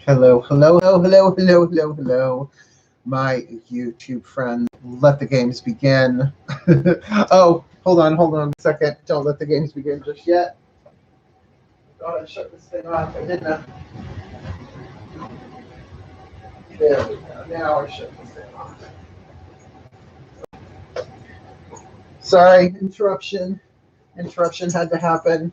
Hello, hello, hello, hello, hello, hello, hello, my YouTube friend. Let the games begin. Oh, hold on a second. Don't let the games begin just yet. Oh, I shut this thing off. I didn't. There we go. Now I shut this thing off. Sorry, interruption. Interruption had to happen.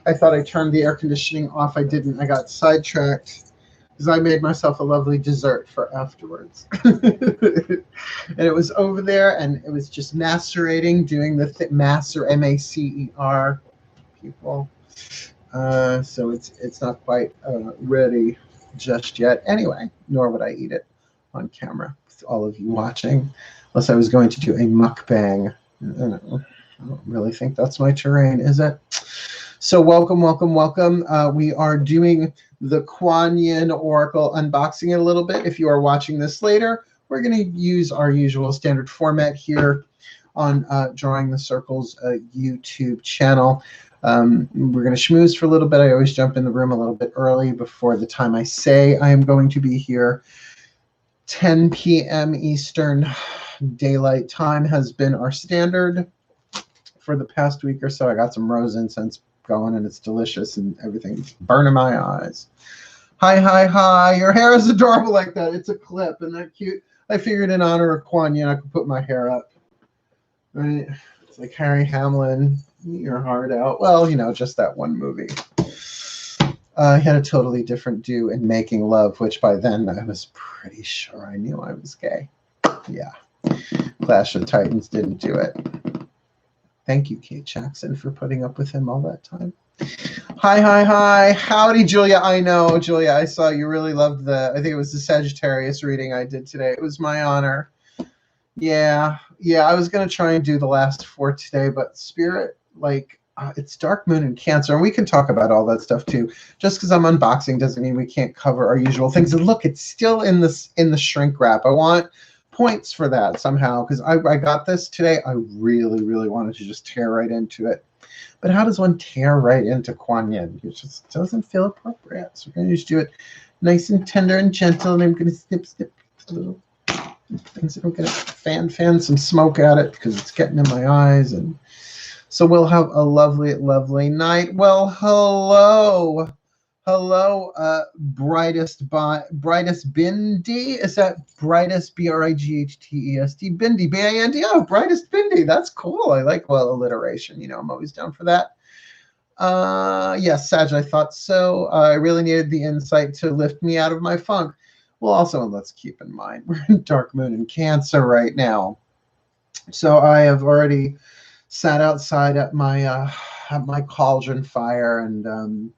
I thought I turned the air conditioning off. I didn't. I got sidetracked because I made myself a lovely dessert for afterwards. And it was over there, and it was just macerating, doing the macer, M-A-C-E-R, people. So it's not quite ready just yet. Anyway, nor would I eat it on camera with all of you watching, unless I was going to do a mukbang. I don't really think that's my terrain, is it? So welcome, welcome, welcome. We are doing the Kwan Yin Oracle, unboxing it a little bit. If you are watching this later, we're going to use our usual standard format here on Drawing the Circle's YouTube channel. We're going to schmooze for a little bit. I always jump in the room a little bit early before the time I say I am going to be here. 10 p.m. Eastern Daylight Time has been our standard for the past week or so. I got some rose incense going, and it's delicious, and everything's burning my eyes. Hi, hi, hi. Your hair is adorable like that. It's a clip, and that cute. I figured in honor of Kwan Yin, I could put my hair up. Right? It's like Harry Hamlin, eat your heart out. Well, you know, just that one movie. I had a totally different do in Making Love, which by then I was pretty sure I knew I was gay. Yeah. Clash of Titans didn't do it. Thank you, Kate Jackson, for putting up with him all that time. Hi, hi, hi. Howdy, Julia. I know, Julia, I saw you really loved I think it was the Sagittarius reading I did today. It was my honor. Yeah, I was going to try and do the last 4 today, but Spirit, like, it's Dark Moon and Cancer, and we can talk about all that stuff too. Just because I'm unboxing doesn't mean we can't cover our usual things. And look, it's still in the shrink wrap. I want points for that somehow, because I got this today. I really, really wanted to just tear right into it. But how does one tear right into Kwan Yin? It just doesn't feel appropriate. So we're going to just do it nice and tender and gentle, and I'm going to snip little things that don't get fan some smoke at it because it's getting in my eyes. And so we'll have a lovely, lovely night. Well, hello. Hello, brightest Bindi. Is that brightest, B-R-I-G-H-T-E-S-T, Bindi, B-I-N-D? Oh, brightest Bindi. That's cool. I like, well, alliteration. You know, I'm always down for that. Yes, Sag, I thought so. I really needed the insight to lift me out of my funk. Well, also, let's keep in mind, we're in Dark Moon and Cancer right now. So I have already sat outside at my cauldron fire and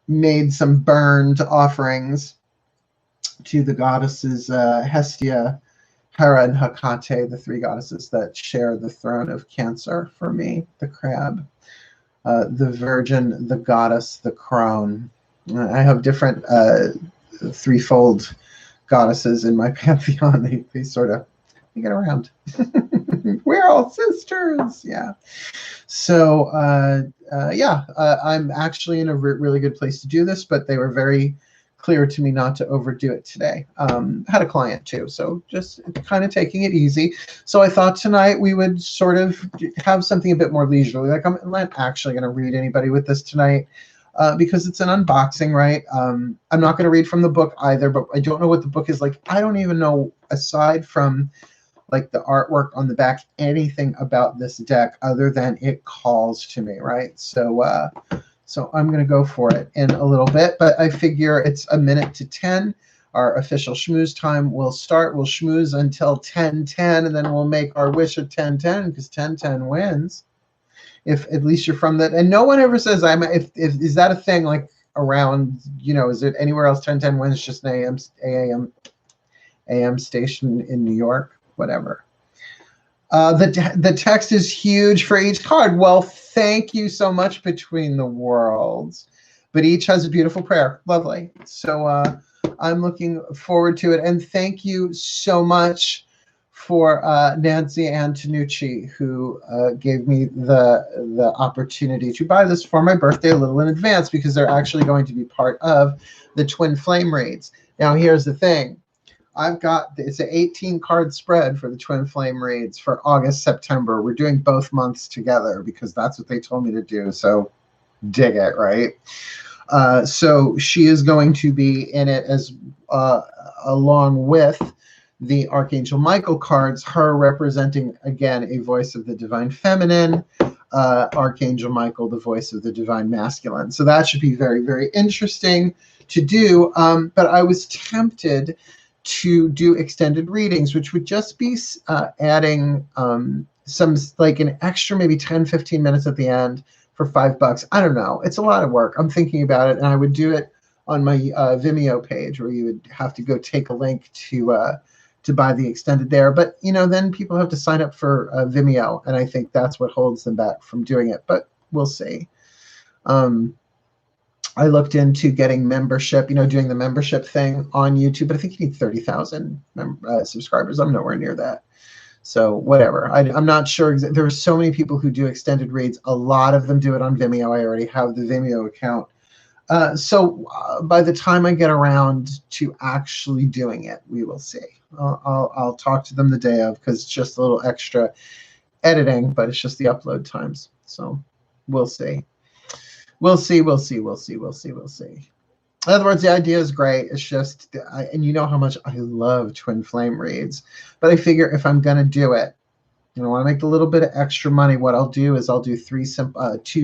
made some burned offerings to the goddesses Hestia, Hera, and Hecate, the 3 goddesses that share the throne of Cancer for me, the crab, the virgin, the goddess, the crone. I have different threefold goddesses in my pantheon. They sort of get around. We're all sisters. Yeah. So, I'm actually in a really good place to do this, but they were very clear to me not to overdo it today. Had a client too, so just kind of taking it easy. So I thought tonight we would sort of have something a bit more leisurely. Like, I'm not actually going to read anybody with this tonight because it's an unboxing, right? I'm not going to read from the book either, but I don't know what the book is like. I don't even know, aside from like the artwork on the back, anything about this deck other than it calls to me, right? So I'm going to go for it in a little bit, but I figure it's 1 minute to 10. Our official schmooze time will start. We'll schmooze until 10:10, and then we'll make our wish at 10:10 because 10:10 wins. If at least you're from that, and no one ever says if is that a thing like around, you know, is it anywhere else 10:10 wins? Just an AM station in New York. Whatever. The text is huge for each card. Well, thank you so much, Between the Worlds. But each has a beautiful prayer. Lovely. So I'm looking forward to it. And thank you so much for Nancy Antonucci, who gave me the opportunity to buy this for my birthday a little in advance, because they're actually going to be part of the Twin Flame reads. Now, here's the thing. It's an 18 card spread for the Twin Flame reads for August, September. We're doing both months together because that's what they told me to do. So dig it, right? So she is going to be in it as along with the Archangel Michael cards, her representing, again, a voice of the divine feminine, Archangel Michael, the voice of the divine masculine. So that should be very, very interesting to do. But I was tempted to do extended readings, which would just be adding some, like an extra maybe 10, 15 minutes at the end for $5. I don't know. It's a lot of work. I'm thinking about it, and I would do it on my Vimeo page, where you would have to go take a link to buy the extended there. But, you know, then people have to sign up for Vimeo, and I think that's what holds them back from doing it. But we'll see. I looked into getting membership, you know, doing the membership thing on YouTube, but I think you need 30,000 subscribers. I'm nowhere near that. So whatever. I'm not sure. There are so many people who do extended reads. A lot of them do it on Vimeo. I already have the Vimeo account. So by the time I get around to actually doing it, we will see. I'll talk to them the day of, because it's just a little extra editing, but it's just the upload times. So we'll see. We'll see. We'll see. We'll see. We'll see. We'll see. In other words, the idea is great. It's just, and you know how much I love Twin Flame reads, but I figure if I'm going to do it, and I want to make a little bit of extra money, what I'll do is I'll do two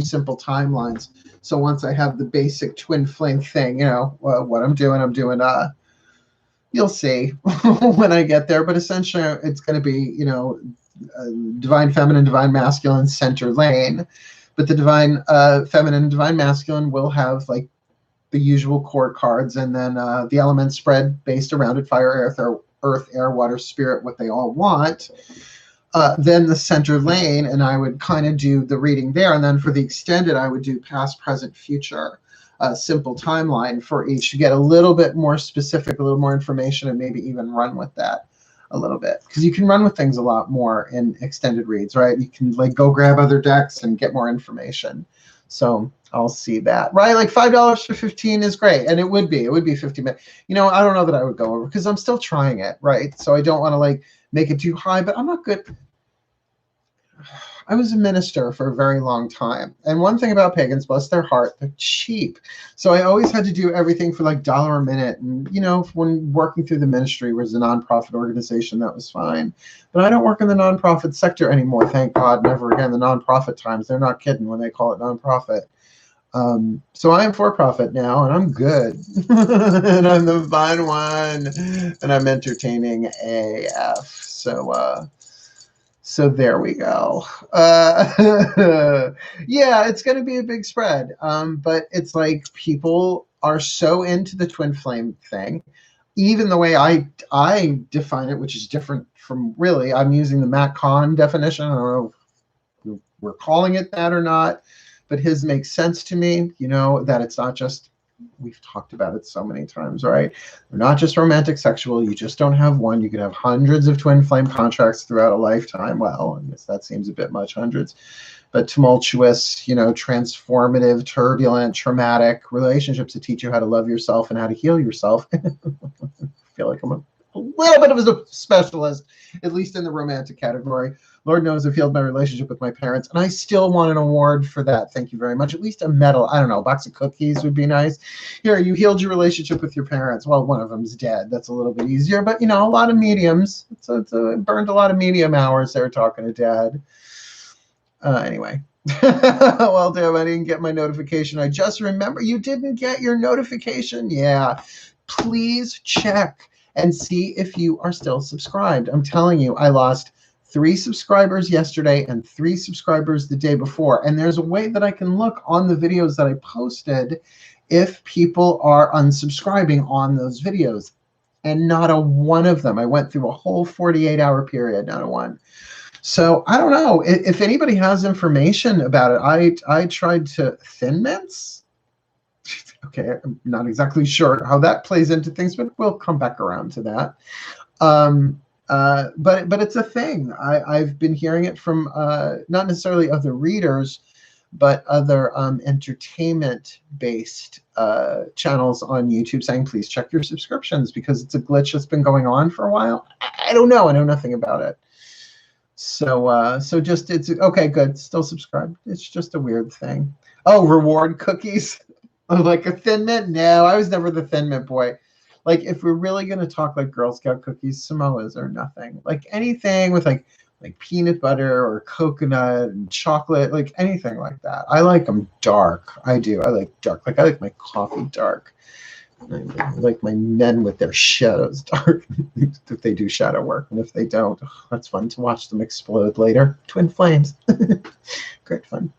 simple timelines. So once I have the basic Twin Flame thing, you know, what I'm doing, you'll see when I get there. But essentially, it's going to be, you know, divine feminine, divine masculine, center lane. But the divine feminine and divine masculine will have like the usual core cards, and then the elements spread based around it: fire, earth, air, water, spirit, what they all want. Then the center lane, and I would kind of do the reading there. And then for the extended, I would do past, present, future, simple timeline for each to get a little bit more specific, a little more information, and maybe even run with that a little bit. Because you can run with things a lot more in extended reads, right? You can like go grab other decks and get more information. So I'll see that, right? Like $5 for 15 is great. And it would be 50 minutes. You know, I don't know that I would go over, because I'm still trying it, right? So I don't want to like make it too high, but I'm not good. I was a minister for a very long time. And one thing about pagans, bless their heart, they're cheap. So I always had to do everything for like $1 a minute. And, you know, when working through the ministry was a nonprofit organization, that was fine. But I don't work in the nonprofit sector anymore. Thank God, never again. The nonprofit times, they're not kidding when they call it nonprofit. So I am for profit now, and I'm good. And I'm the fun one, and I'm entertaining AF. So there we go. Yeah, it's going to be a big spread. But it's like people are so into the Twin Flame thing. Even the way I define it, which is different from really, I'm using the Matt Kahn definition. I don't know if we're calling it that or not, but his makes sense to me, you know, that it's not just, we've talked about it so many times, right? They're not just romantic, sexual. You just don't have one. You could have hundreds of twin flame contracts throughout a lifetime. Well, I guess that seems a bit much, hundreds. But tumultuous, you know, transformative, turbulent, traumatic relationships that teach you how to love yourself and how to heal yourself. I feel like I'm a little bit of a specialist, at least in the romantic category. Lord knows I've healed my relationship with my parents, and I still want an award for that. Thank you very much. At least a medal. I don't know, a box of cookies would be nice. Here, you healed your relationship with your parents. Well, one of them's dead. That's a little bit easier. But, you know, a lot of mediums. It burned a lot of medium hours there talking to Dad. Anyway. Well, Deb, I didn't get my notification. I just remember you didn't get your notification. Yeah. Please check and see if you are still subscribed. I'm telling you, I lost 3 subscribers yesterday and 3 subscribers the day before. And there's a way that I can look on the videos that I posted if people are unsubscribing on those videos. And not a one of them. I went through a whole 48-hour period, not a one. So I don't know. If anybody has information about it, I tried to Thin Mints. Okay, I'm not exactly sure how that plays into things, but we'll come back around to that. But it's a thing. I've been hearing it from not necessarily other readers, but other entertainment-based channels on YouTube saying, please check your subscriptions because it's a glitch that's been going on for a while. I don't know. I know nothing about it. So just, it's okay, good. Still subscribed. It's just a weird thing. Oh, reward cookies. Like a Thin Mint? No, I was never the Thin Mint boy. Like, if we're really going to talk like Girl Scout cookies, Samoas are nothing. Like anything with like peanut butter or coconut and chocolate, like anything like that. I like them dark. I do. I like dark. Like I like my coffee dark. I like my men with their shadows dark if they do shadow work. And if they don't, that's fun to watch them explode later. Twin flames. Great fun.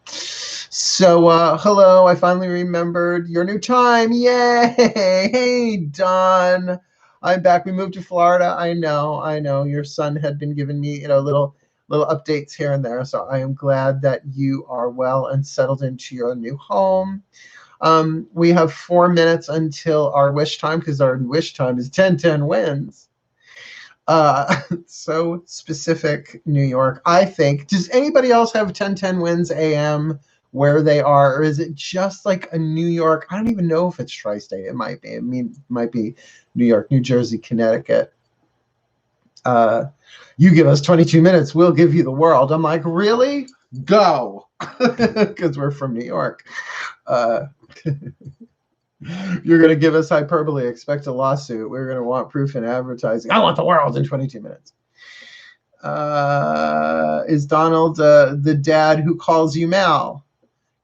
So, hello, I finally remembered your new time. Yay! Hey, Don. I'm back. We moved to Florida. I know. Your son had been giving me, little updates here and there. So I am glad that you are well and settled into your new home. We have 4 minutes until our wish time because our wish time is 10-10 wins. So specific, New York. I think. Does anybody else have 10-10 wins AM where they are, or is it just like a New York? I don't even know if it's tri-state. It might be. It might be New York, New Jersey, Connecticut. You give us 22 minutes, we'll give you the world. I'm like, really? Go, because we're from New York. You're going to give us hyperbole, expect a lawsuit. We're going to want proof in advertising. I want the world in 22 minutes. Is Donald the dad who calls you Mal?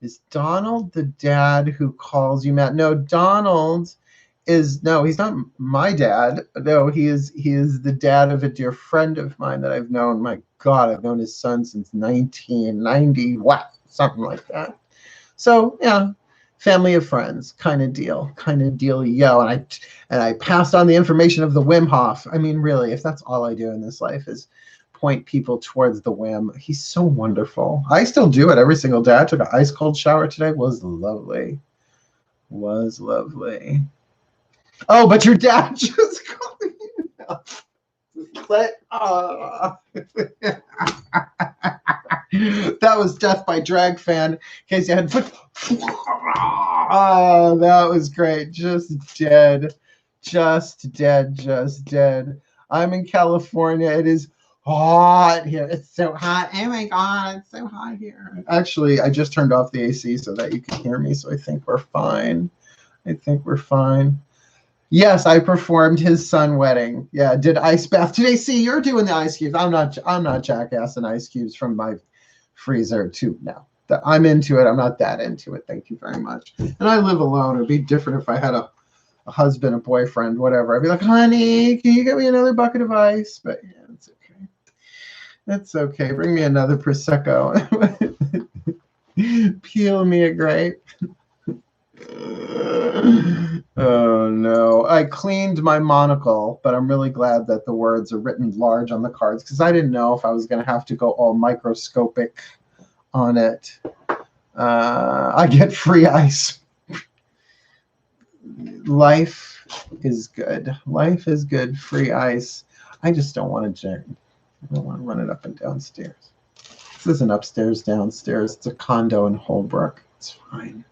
Is Donald the dad who calls you Mal? No, Donald he's not my dad. No, he is the dad of a dear friend of mine that I've known. My God, I've known his son since 1990, something like that. So yeah, family of friends kind of deal, yo. And I passed on the information of the Wim Hof. I mean, really, if that's all I do in this life is point people towards the Wim. He's so wonderful. I still do it every single day. I took an ice cold shower today. Was lovely. Oh, but your dad just called you out. That was Death by Drag fan. In case you had oh, that was great. Just dead. I'm in California. It is hot here. It's so hot. Oh my God, it's so hot here. Actually, I just turned off the AC so that you can hear me, so I think we're fine. Yes, I performed his son wedding. Yeah, did ice bath today. See, you're doing the ice cubes. I'm not jackassing ice cubes from my freezer too. No, I'm into it. I'm not that into it. Thank you very much. And I live alone. It'd be different if I had a husband, a boyfriend, whatever. I'd be like, honey, can you get me another bucket of ice? But yeah, it's okay. It's okay. Bring me another Prosecco. Peel me a grape. Oh no, I cleaned my monocle, but I'm really glad that the words are written large on the cards because I didn't know if I was going to have to go all microscopic on it. I get free ice. Life is good. Free ice. I just don't want to run it up and downstairs. This isn't upstairs, downstairs. It's a condo in Holbrook. It's fine.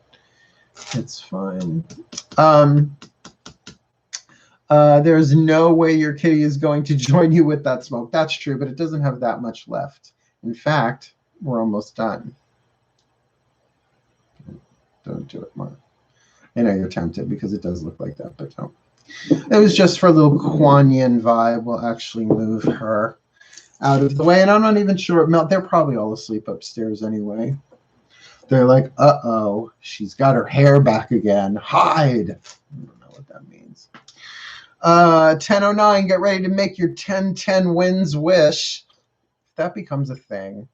There's no way your kitty is going to join you with that smoke. That's true, but it doesn't have that much left. In fact, we're almost done. Don't do it, Mark. I know you're tempted because it does look like that, but don't. It was just for a little Kwan Yin vibe. We'll actually move her out of the way. And I'm not even sure. They're probably all asleep upstairs anyway. They're like, uh-oh, she's got her hair back again. Hide. I don't know what that means. 10:09, get ready to make your 10-10 wins wish. That becomes a thing.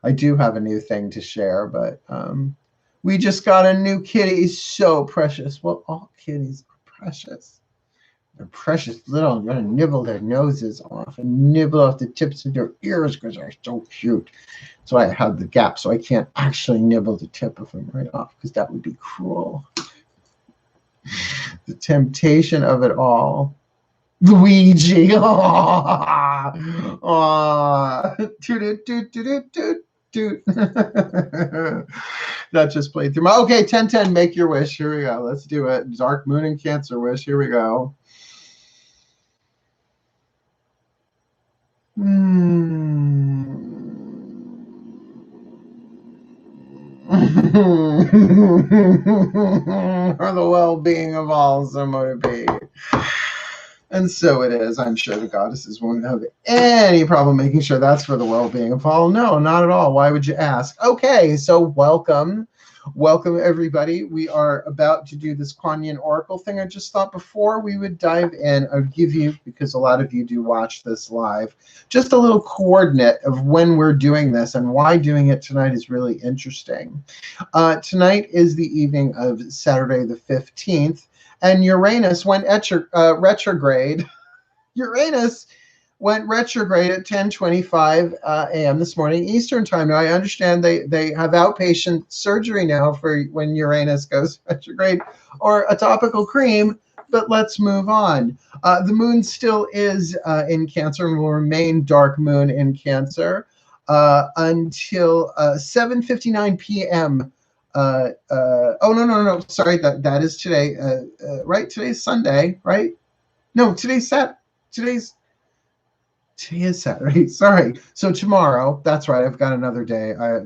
I do have a new thing to share, but we just got a new kitty. So precious. Well, all kitties are precious. They're precious little. I'm going to nibble their noses off and nibble off the tips of their ears because they're so cute. So I have the gap, so I can't actually nibble the tip of them right off because that would be cruel. The temptation of it all. Luigi. Aww. Aww. Toot, toot, toot, toot, toot. That just played through my. Okay, 1010, make your wish. Here we go. Let's do it. Dark Moon and Cancer wish. Here we go. For the well-being of all, so mote it be. And so it is. I'm sure the goddesses won't have any problem making sure that's for the well-being of all. No, not at all. Why would you ask? Okay, so welcome. Welcome, everybody. We are about to do this Kwan Yin Oracle thing. I just thought before we would dive in, I would give you, because a lot of you do watch this live, just a little coordinate of when we're doing this and why doing it tonight is really interesting. Tonight is the evening of Saturday the 15th, and Uranus went retrograde. Uranus went retrograde at 10:25 a.m. this morning Eastern time. Now, I understand they have outpatient surgery now for when Uranus goes retrograde, or a topical cream, but let's move on. The moon still is in Cancer and will remain dark moon in Cancer until 7:59 p.m. Oh, no. Sorry, that is today. Right? Today's Sunday, right? No, Today is Saturday. Sorry. So tomorrow, that's right. I've got another day. I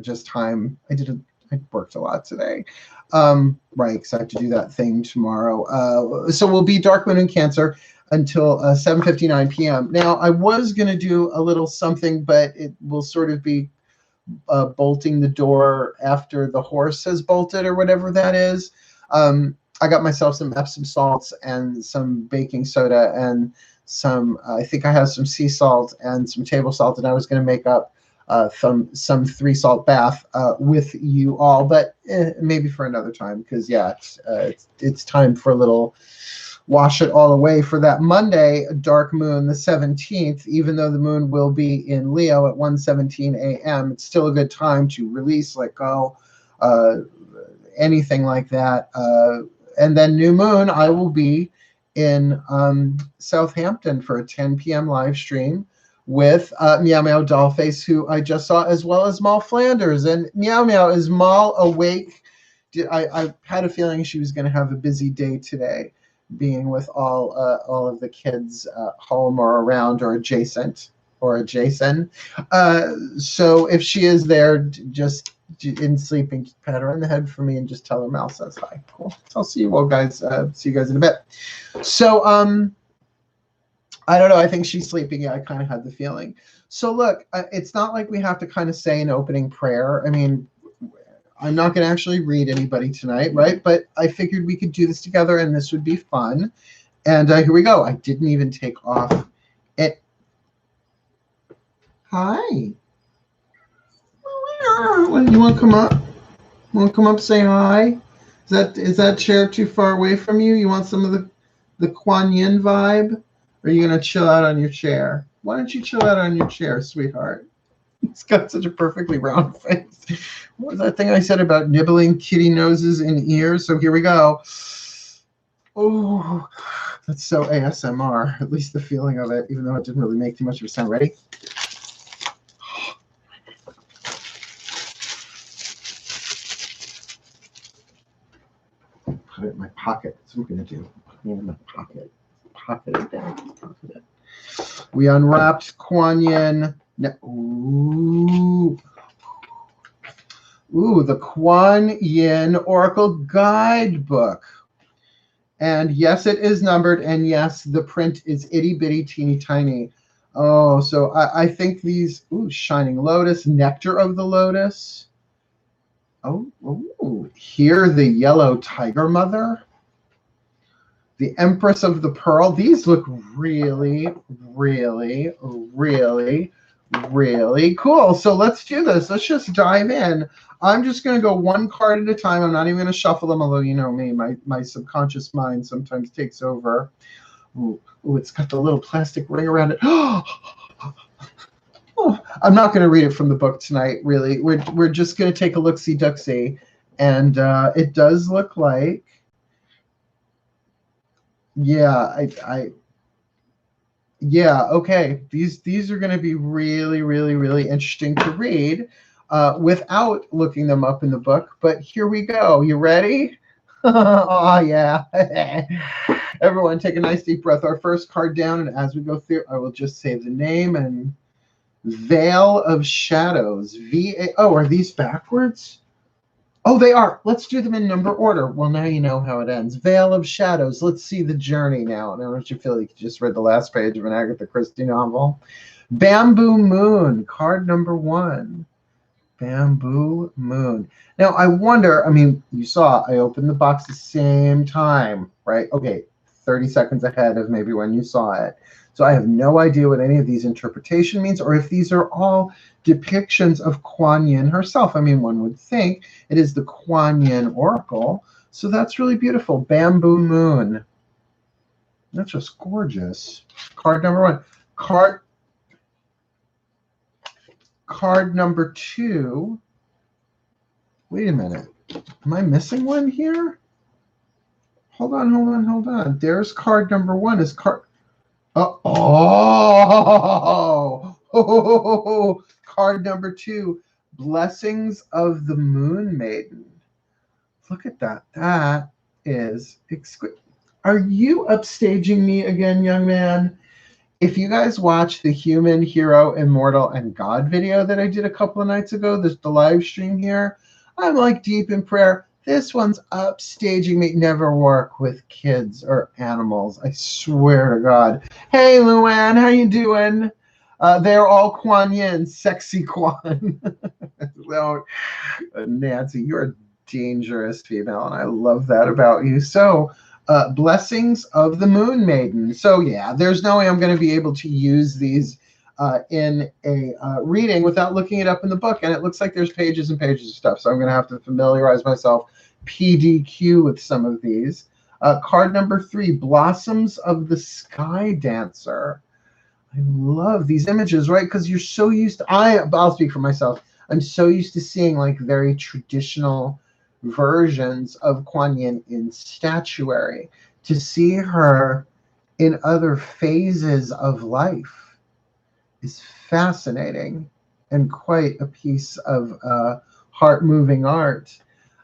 worked a lot today. Right, because I have to do that thing tomorrow. So we'll be dark moon in Cancer until 7:59 p.m. Now, I was going to do a little something, but it will sort of be bolting the door after the horse has bolted or whatever that is. I got myself some Epsom salts and some baking soda and some, I think I have some sea salt and some table salt, and I was going to make up some 3-salt bath with you all, but maybe for another time, because yeah, it's time for a little wash it all away for that Monday dark moon, the 17th. Even though the moon will be in Leo at 1:17 a.m., it's still a good time to release, let go, anything like that. And then new moon, I will be in Southampton for a 10 p.m. live stream with Meow Meow Dollface, who I just saw, as well as Mal Flanders. And Meow Meow, is Mal awake? I had a feeling she was going to have a busy day today, being with all of the kids home or around or adjacent. So if she is there, just in sleeping, pat her on the head for me and just tell her Mal says hi. Cool. So I'll see you all guys. See you guys in a bit. So I don't know. I think she's sleeping. Yeah, I kind of had the feeling. So look, it's not like we have to kind of say an opening prayer. I mean, I'm not going to actually read anybody tonight, right? But I figured we could do this together and this would be fun. And here we go. I didn't even take off it. Hi. You want to come up? Say hi? Is that chair too far away from you? You want some of the Kwan Yin vibe? Or are you going to chill out on your chair? Why don't you chill out on your chair, sweetheart? It's got such a perfectly round face. What was that thing I said about nibbling kitty noses in ears? So here we go. Oh, that's so ASMR, at least the feeling of it, even though it didn't really make too much of a sound. Ready? Put it in my pocket. That's what I'm going to do. Put it in my pocket. Pocket it down. Pocket it. We unwrapped Kwan Yin. Ooh, the Kwan Yin Oracle Guidebook. And yes, it is numbered. And yes, the print is itty bitty teeny tiny. Oh, so I think these, Shining Lotus, Nectar of the Lotus. Oh, here the Yellow Tiger Mother. The Empress of the Pearl. These look really, really, really, really cool. So let's do this. Let's just dive in. I'm just going to go one card at a time. I'm not even going to shuffle them, although you know me, my subconscious mind sometimes takes over. Ooh, it's got the little plastic ring around it. Oh, I'm not going to read it from the book tonight, really. We're just going to take a look-see-duck-see. And it does look like, yeah, Yeah, okay. These are going to be really, really, really interesting to read without looking them up in the book. But here we go. You ready? Oh, yeah. Everyone take a nice deep breath. Our first card down, and as we go through, I will just say the name and Veil of Shadows. V-A. Oh, are these backwards? Oh, they are. Let's do them in number order. Well, now you know how it ends. Veil of Shadows. Let's see the journey now. Now, don't you feel like you just read the last page of an Agatha Christie novel? Bamboo Moon, card number 1. Bamboo Moon. Now, I wonder, I mean, you saw I opened the box the same time, right? Okay, 30 seconds ahead of maybe when you saw it. So I have no idea what any of these interpretation means, or if these are all depictions of Kwan Yin herself. I mean, one would think it is the Kwan Yin Oracle. So that's really beautiful. Bamboo Moon. That's just gorgeous. Card number 1. Card number 2. Wait a minute. Am I missing one here? Hold on. There's card number 1. Is card... Oh, card number 2, Blessings of the Moon Maiden. Look at that. That is exquisite. Are you upstaging me again, young man? If you guys watch the Human, Hero, Immortal, and God video that I did a couple of nights ago, the live stream here, I'm like deep in prayer. This one's upstaging me. Never work with kids or animals. I swear to God. Hey, Luann, how you doing? They're all Kwan Yin, sexy Kwan. So, Nancy, you're a dangerous female, and I love that about you. So, Blessings of the Moon Maiden. So, yeah, there's no way I'm going to be able to use these in a reading without looking it up in the book. And it looks like there's pages and pages of stuff. So I'm going to have to familiarize myself PDQ with some of these. Card number 3, Blossoms of the Sky Dancer. I love these images, right? Because you're so used to, I'll speak for myself. I'm so used to seeing like very traditional versions of Kwan Yin in statuary. To see her in other phases of life is fascinating and quite a piece of heart-moving art.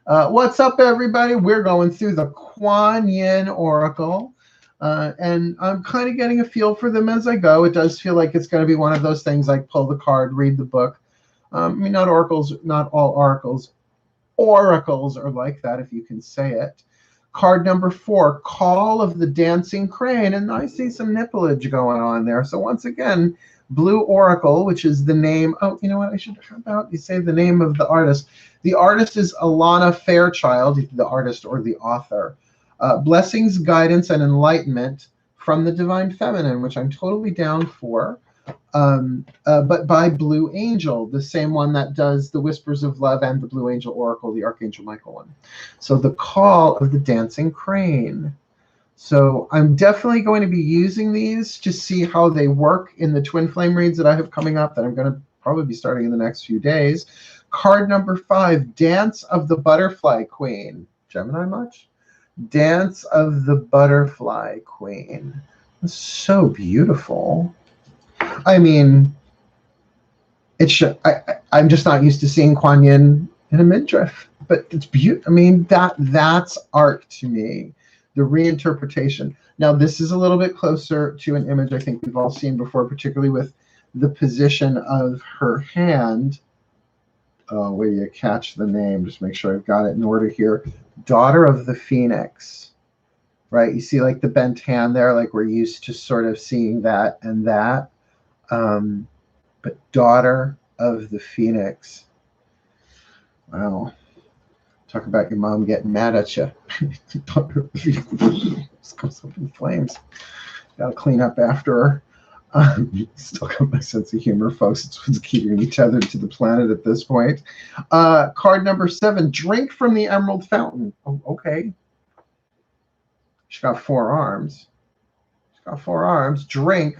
What's up, everybody? We're going through the Kwan Yin Oracle, and I'm kind of getting a feel for them as I go. It does feel like it's going to be one of those things like pull the card, read the book. I mean, not all oracles are like that, if you can say it. Card number 4, Call of the Dancing Crane, and I see some nippleage going on there. So once again, Blue Oracle, which is the name. Oh, you know what? How about you say the name of the artist? The artist is Alana Fairchild, the artist or the author. Blessings, Guidance, and Enlightenment from the Divine Feminine, which I'm totally down for. But by Blue Angel, the same one that does the Whispers of Love and the Blue Angel Oracle, the Archangel Michael one. So the Call of the Dancing Crane. So I'm definitely going to be using these to see how they work in the twin flame reads that I have coming up that I'm going to probably be starting in the next few days. Card number 5, Dance of the Butterfly Queen. Gemini much? Dance of the Butterfly Queen. It's so beautiful. I mean, I'm just not used to seeing Kwan Yin in a midriff, but it's beautiful. I mean, that's art to me. The reinterpretation. Now, this is a little bit closer to an image I think we've all seen before, particularly with the position of her hand. Oh, wait, you catch the name. Just make sure I've got it in order here. Daughter of the Phoenix, right? You see like the bent hand there, like we're used to sort of seeing that and that. But Daughter of the Phoenix. Wow. Talk about your mom getting mad at you. This goes up in flames. Gotta clean up after her. Still got my sense of humor, folks. It's what's keeping me tethered to the planet at this point. Card number 7, Drink from the Emerald Fountain. Oh, okay. She's got 4 arms. She's got 4 arms. Drink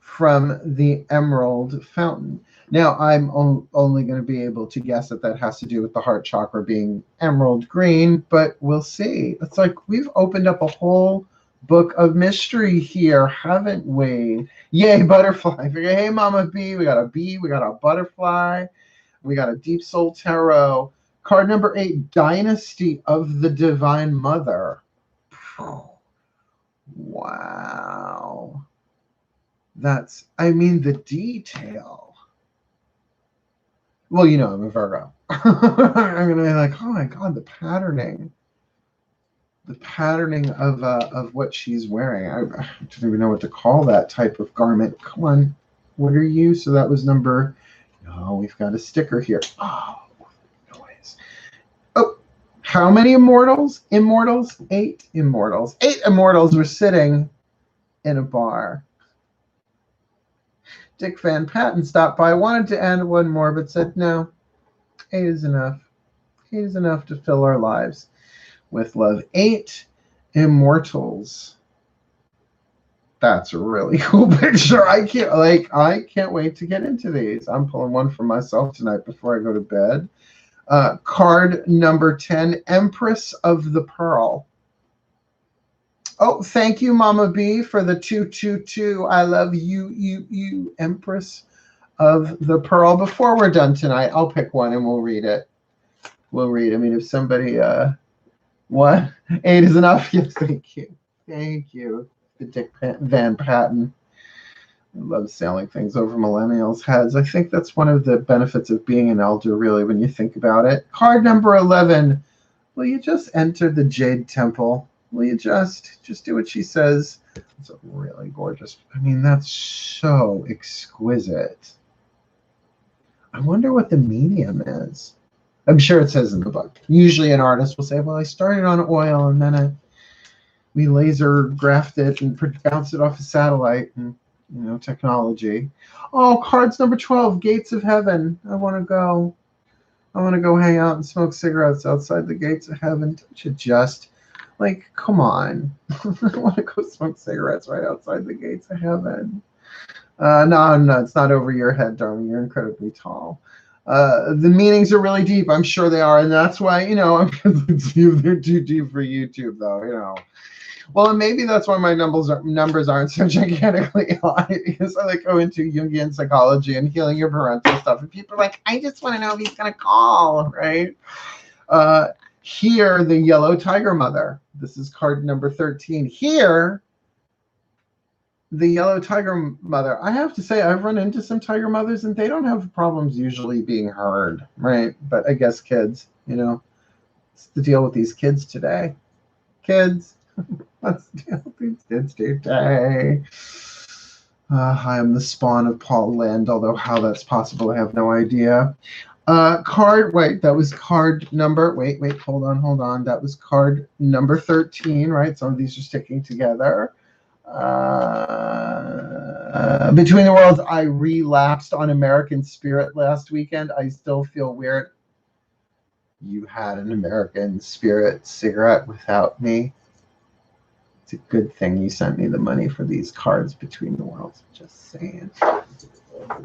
from the Emerald Fountain. Now, I'm only going to be able to guess that has to do with the heart chakra being emerald green, but we'll see. It's like we've opened up a whole Book of Mystery here, haven't we? Yay, butterfly. Hey, Mama B, we got a bee, we got a butterfly, we got a Deep Soul Tarot. Card number 8, Dynasty of the Divine Mother. Oh, wow. That's, I mean, the detail. Well, you know, I'm a Virgo. I'm going to be like, oh my God, the patterning. The patterning of what she's wearing. I don't even know what to call that type of garment. Come on, what are you? So that was number. No, we've got a sticker here. Oh, noise. Oh, how many immortals? Immortals? 8 immortals. 8 immortals were sitting in a bar. Dick Van Patten stopped by, wanted to end one more, but said no. 8 is enough. 8 is enough to fill our lives with love. 8 immortals. That's a really cool picture. I can't wait to get into these. I'm pulling one for myself tonight before I go to bed. Card number 10, Empress of the Pearl. Oh, thank you, Mama B, for the 222. I love you, Empress of the Pearl. Before we're done tonight, I'll pick one and we'll read it. We'll read. I mean, if somebody what? 8 is enough? Yes, thank you. Thank you. The Dick Van Patten. I love sailing things over millennials' heads. I think that's one of the benefits of being an elder, really, when you think about it. Card number 11. Will you just enter the Jade Temple? Will you just do what she says? It's a really gorgeous. I mean, that's so exquisite. I wonder what the medium is. I'm sure it says in the book. Usually an artist will say, well, I started on oil and then we laser graphed it and bounced it off a satellite and, you know, technology. Oh, cards number 12, Gates of Heaven. I want to go. I want to go hang out and smoke cigarettes outside the gates of heaven. Don't you just, like, come on. I want to go smoke cigarettes right outside the gates of heaven. No, it's not over your head, darling. You're incredibly tall. The meanings are really deep. I'm sure they are. And that's why, you know, they're too deep for YouTube, though, you know. Well, and maybe that's why my numbers aren't so gigantically high, because I go into Jungian psychology and healing your parental stuff. And people are like, I just want to know if he's going to call, right? Here, the Yellow Tiger Mother. This is card number 13. Here, the Yellow Tiger Mother. I have to say, I've run into some Tiger Mothers, and they don't have problems usually being heard, right? But I guess kids, you know, it's the deal with these kids today. Kids. What's the deal with these kids today? I am the spawn of Paul Land, although how that's possible, I have no idea. That was card number, wait, hold on. That was card number 13, right? Some of these are sticking together. Between the Worlds, I relapsed on American Spirit last weekend. I still feel weird. You had an American Spirit cigarette without me. It's a good thing you sent me the money for these cards Between the Worlds. Just saying.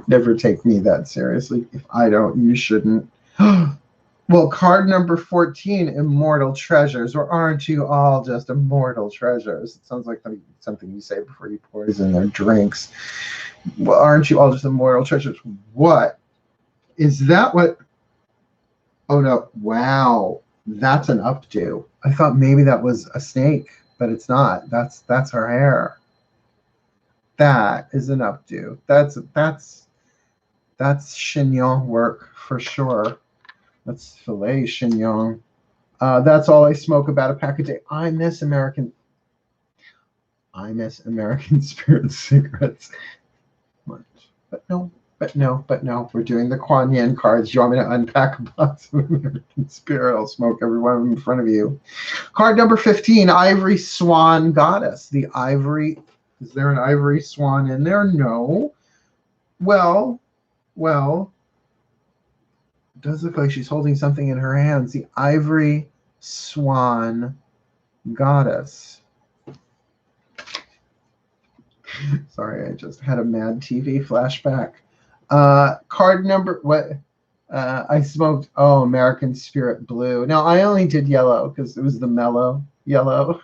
Never take me that seriously. If I don't, you shouldn't. Well, card number 14, Immortal Treasures. Or aren't you all just immortal treasures? It sounds like something you say before you poison their drinks. Well, aren't you all just immortal treasures? What? Is that what? Oh, no. Wow. That's an updo. I thought maybe that was a snake, but it's not. That's her hair. That is an updo. That's chignon work for sure. That's filet chignon. That's all I smoke, about a pack a day. I miss American Spirit cigarettes much. But no. We're doing the Kwan Yin cards. Do you want me to unpack a box of American Spirit? I'll smoke every one of them in front of you. Card number 15, Ivory Swan Goddess. The ivory. Is there an ivory swan in there? No. Well. It does look like she's holding something in her hands. The Ivory Swan Goddess. Sorry, I just had a Mad TV flashback. Card number, what? I smoked, American Spirit Blue. No, I only did yellow because it was the mellow yellow.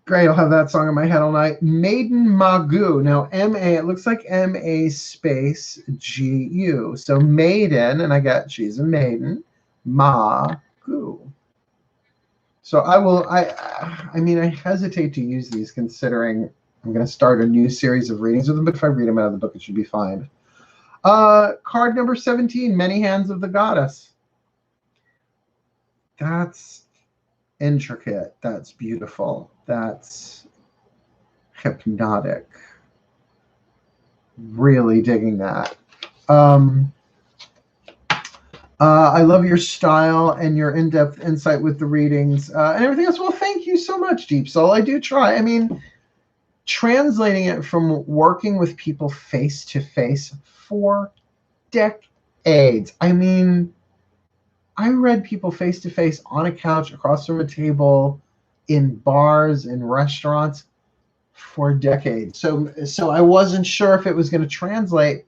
Great, I'll have that song in my head all night. Maiden Magu. Now, M-A, it looks like M-A space G-U. So maiden, and I got, she's a maiden. Magu. So I mean, I hesitate to use these considering I'm going to start a new series of readings with them, but if I read them out of the book, it should be fine. Card number 17, Many Hands of the Goddess. That's intricate. That's beautiful. That's hypnotic. Really digging that. I love your style and your in-depth insight with the readings and everything else. Well, thank you so much, Deep Soul. I do try. I mean, translating it from working with people face-to-face for decades. I mean, I read people face-to-face on a couch, across from a table, in bars, in restaurants for decades. So I wasn't sure if it was going to translate.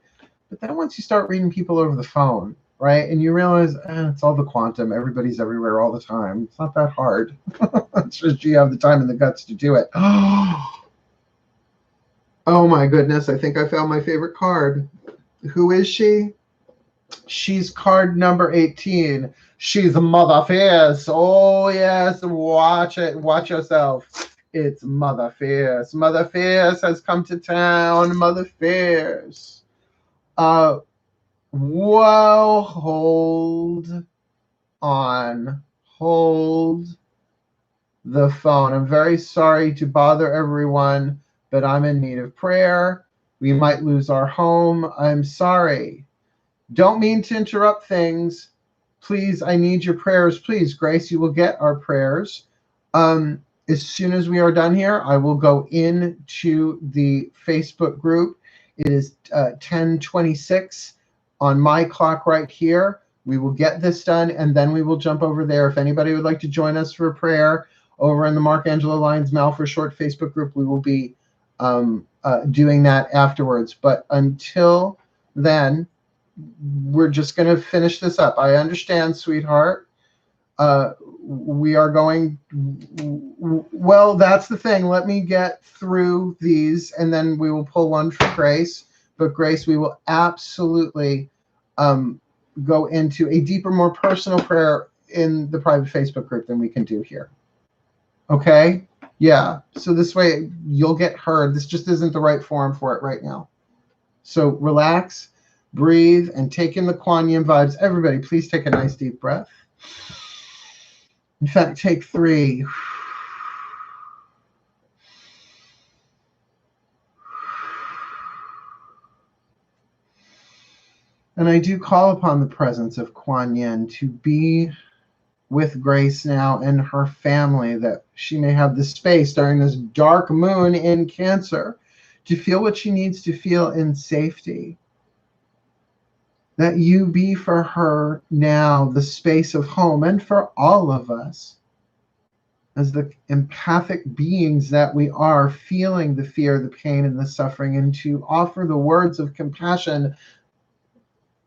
But then once you start reading people over the phone, right, and you realize it's all the quantum, everybody's everywhere all the time. It's not that hard. It's just you have the time and the guts to do it. Oh my goodness, I think I found my favorite card. Who is she? She's card number 18. She's Mother Fierce. Oh yes, watch it. Watch yourself. It's Mother Fierce. Mother Fierce has come to town. Mother Fierce. Whoa, hold on. Hold the phone. I'm very sorry to bother everyone, but I'm in need of prayer. We might lose our home. I'm sorry. Don't mean to interrupt things. Please, I need your prayers. Please, Grace, you will get our prayers. As soon as we are done here, I will go into the Facebook group. It is 10:26 on my clock right here. We will get this done, and then we will jump over there. If anybody would like to join us for a prayer over in the Mark Angelo Lyons Mal for Short Facebook group, we will be doing that afterwards. But until then, we're just going to finish this up. I understand, sweetheart. We are going, well, that's the thing. Let me get through these, and then we will pull one for Grace. But Grace, we will absolutely go into a deeper, more personal prayer in the private Facebook group than we can do here. Okay? Yeah. So this way you'll get heard. This just isn't the right forum for it right now. So relax. Breathe and take in the Kwan Yin vibes. Everybody, please take a nice deep breath. In fact, take 3. And I do call upon the presence of Kwan Yin to be with Grace now and her family, that she may have the space during this dark moon in Cancer to feel what she needs to feel in safety. That you be for her now the space of home, and for all of us as the empathic beings that we are, feeling the fear, the pain, and the suffering, and to offer the words of compassion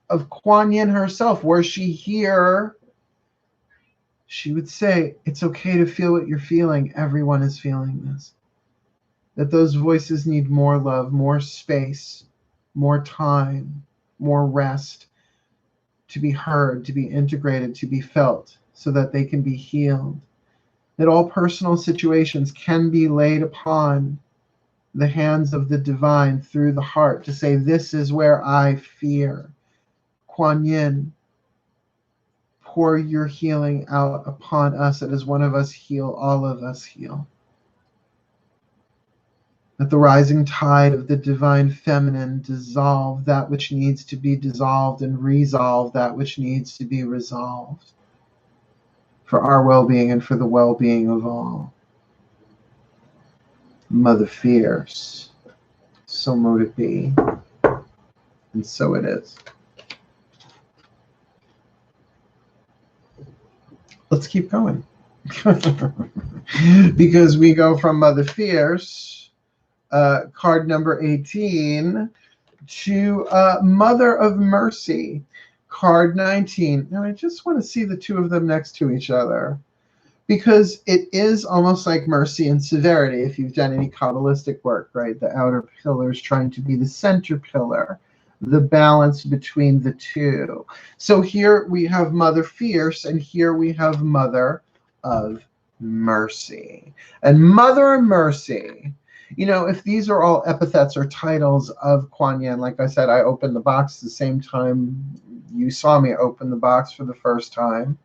of Kwan Yin herself. Were she here, she would say, it's okay to feel what you're feeling. Everyone is feeling this. That those voices need more love, more space, more time, more rest, to be heard, to be integrated, to be felt, so that they can be healed. That all personal situations can be laid upon the hands of the divine through the heart to say, this is where I fear. Kwan Yin, pour your healing out upon us, that as one of us heal, all of us heal. That the rising tide of the divine feminine dissolve that which needs to be dissolved, and resolve that which needs to be resolved, for our well-being and for the well-being of all. Mother Fierce, so mote it be, and so it is. Let's keep going. Because we go from Mother Fierce, card number 18, to Mother of Mercy, card 19. Now I just want to see the two of them next to each other. because it is almost like mercy and severity if you've done any Kabbalistic work, right? The outer pillar is trying to be the center pillar, the balance between the two. So here we have Mother Fierce, and here we have Mother of Mercy. And Mother of Mercy, you know, if these are all epithets or titles of Kwan Yin, like I said, I opened the box the same time you saw me open the box for the first time.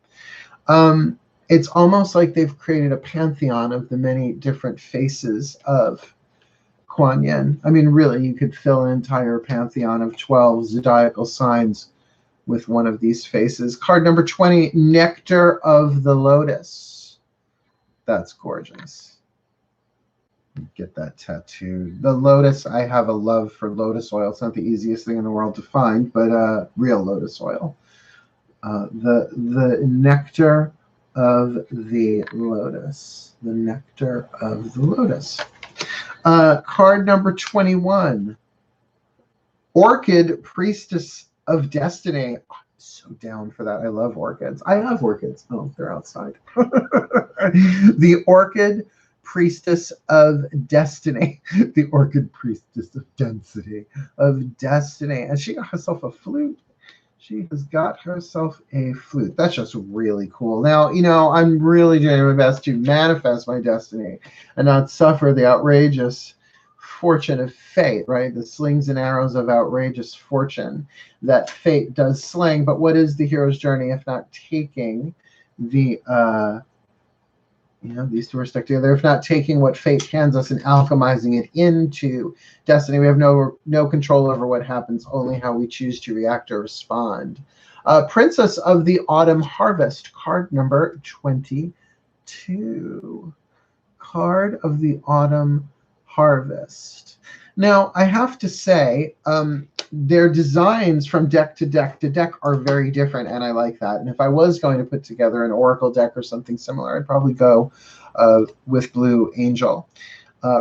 It's almost like they've created a pantheon of the many different faces of Kwan Yin. I mean, really, you could fill an entire pantheon of 12 zodiacal signs with one of these faces. Card number 20, Nectar of the Lotus. That's gorgeous. Get that tattooed. The lotus, I have a love for lotus oil. It's not the easiest thing in the world to find, but real lotus oil. The nectar of the lotus. The nectar of the lotus. Card number 21. Orchid, Priestess of Destiny. Oh, I'm so down for that. I love orchids. I have orchids. Oh, they're outside. The Orchid, Priestess of Destiny. The Orchid, Priestess of Density. Of Destiny. And she got herself a flute. She has got herself a flute. That's just really cool. Now, you know, I'm really doing my best to manifest my destiny and not suffer the outrageous fortune of fate, right? The slings and arrows of outrageous fortune that fate does sling. But what is the hero's journey if not taking the, you know, these two are stuck together, if not taking what fate hands us and alchemizing it into destiny? We have no control over what happens, only how we choose to react or respond. Princess of the Autumn Harvest, card number 22. Card of the Autumn Harvest. Now, I have to say, their designs from deck to deck to deck are very different, and I like that. And if I was going to put together an Oracle deck or something similar, I'd probably go with Blue Angel.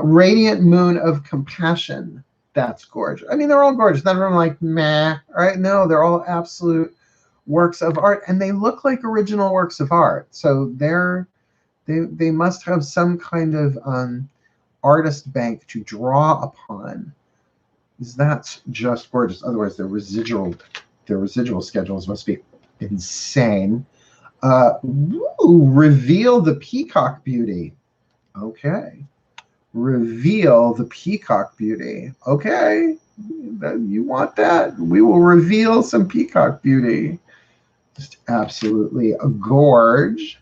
Radiant Moon of Compassion. That's gorgeous. I mean, they're all gorgeous. None of them are like, meh, right? No, they're all absolute works of art, and they look like original works of art. So they must have some kind of artist bank to draw upon. That's just gorgeous. Otherwise, their residual schedules must be insane. Reveal the Peacock Beauty. Okay. Reveal the Peacock Beauty. Okay. You want that? We will reveal some Peacock Beauty. Just absolutely a gorge.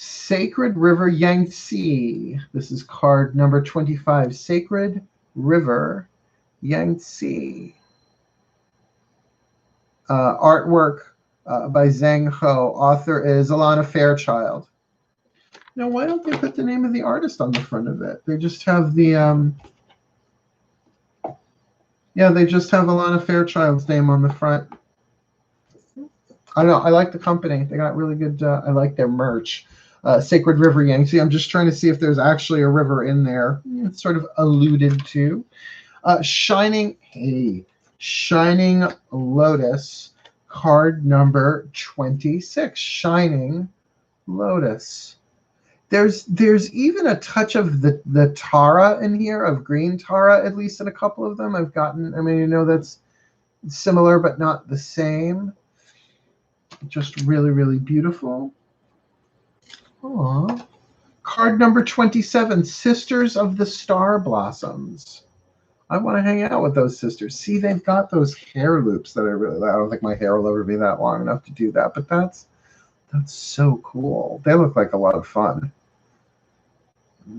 Sacred River Yangtze. This is card number 25. Sacred River Yangtze. Artwork by Zhang Ho. Author is Alana Fairchild. Now, why don't they put the name of the artist on the front of it? They just have the, yeah, they just have Alana Fairchild's name on the front. I don't know. I like the company. They got really good, I like their merch. Sacred River Yangtze. I'm just trying to see if there's actually a river in there. It's sort of alluded to. Shining Lotus, card number 26. Shining Lotus. There's even a touch of the Tara in here, of green Tara, at least in a couple of them. I've gotten, I mean, you know, that's similar but not the same. Just really, really beautiful. Aww. Card number 27, Sisters of the Star Blossoms. I want to hang out with those sisters. See, they've got those hair loops that I don't think my hair will ever be that long enough to do that, but that's so cool. They look like a lot of fun.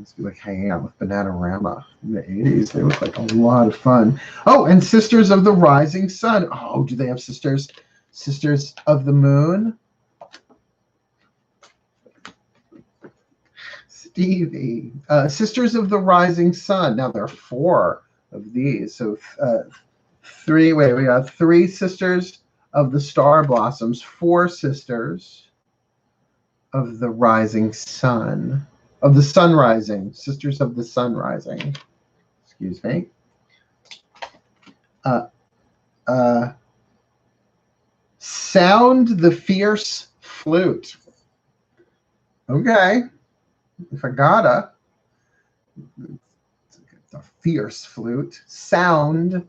It's like hanging out with Bananarama in the 80s. They look like a lot of fun. Oh, and Sisters of the Rising Sun. Oh, do they have sisters? Sisters of the Moon? Stevie. Sisters of the Rising Sun. Now there are 4 of these. So we got 3 Sisters of the Star Blossoms, 4 Sisters of the Rising Sun. Of the Sun Rising. Sisters of the Sun Rising. Excuse me. Sound the Fierce flute. Okay. If I gotta. The fierce flute. Sound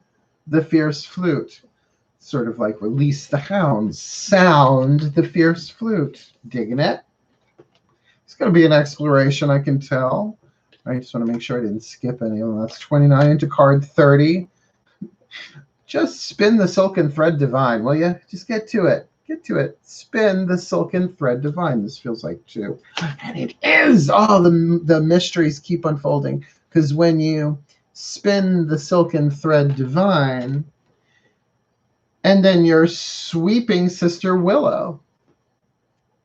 the fierce flute. Sort of like release the hounds. Sound the fierce flute. Digging it? It's going to be an exploration, I can tell. I just want to make sure I didn't skip any of them. That's 29 into card 30. Just spin the silken thread divine, will you? Just get to it. Get to it. Spin the silken thread divine. This feels like 2. And it is! Oh, the mysteries keep unfolding. Because when you spin the silken thread divine, and then you're sweeping Sister Willow.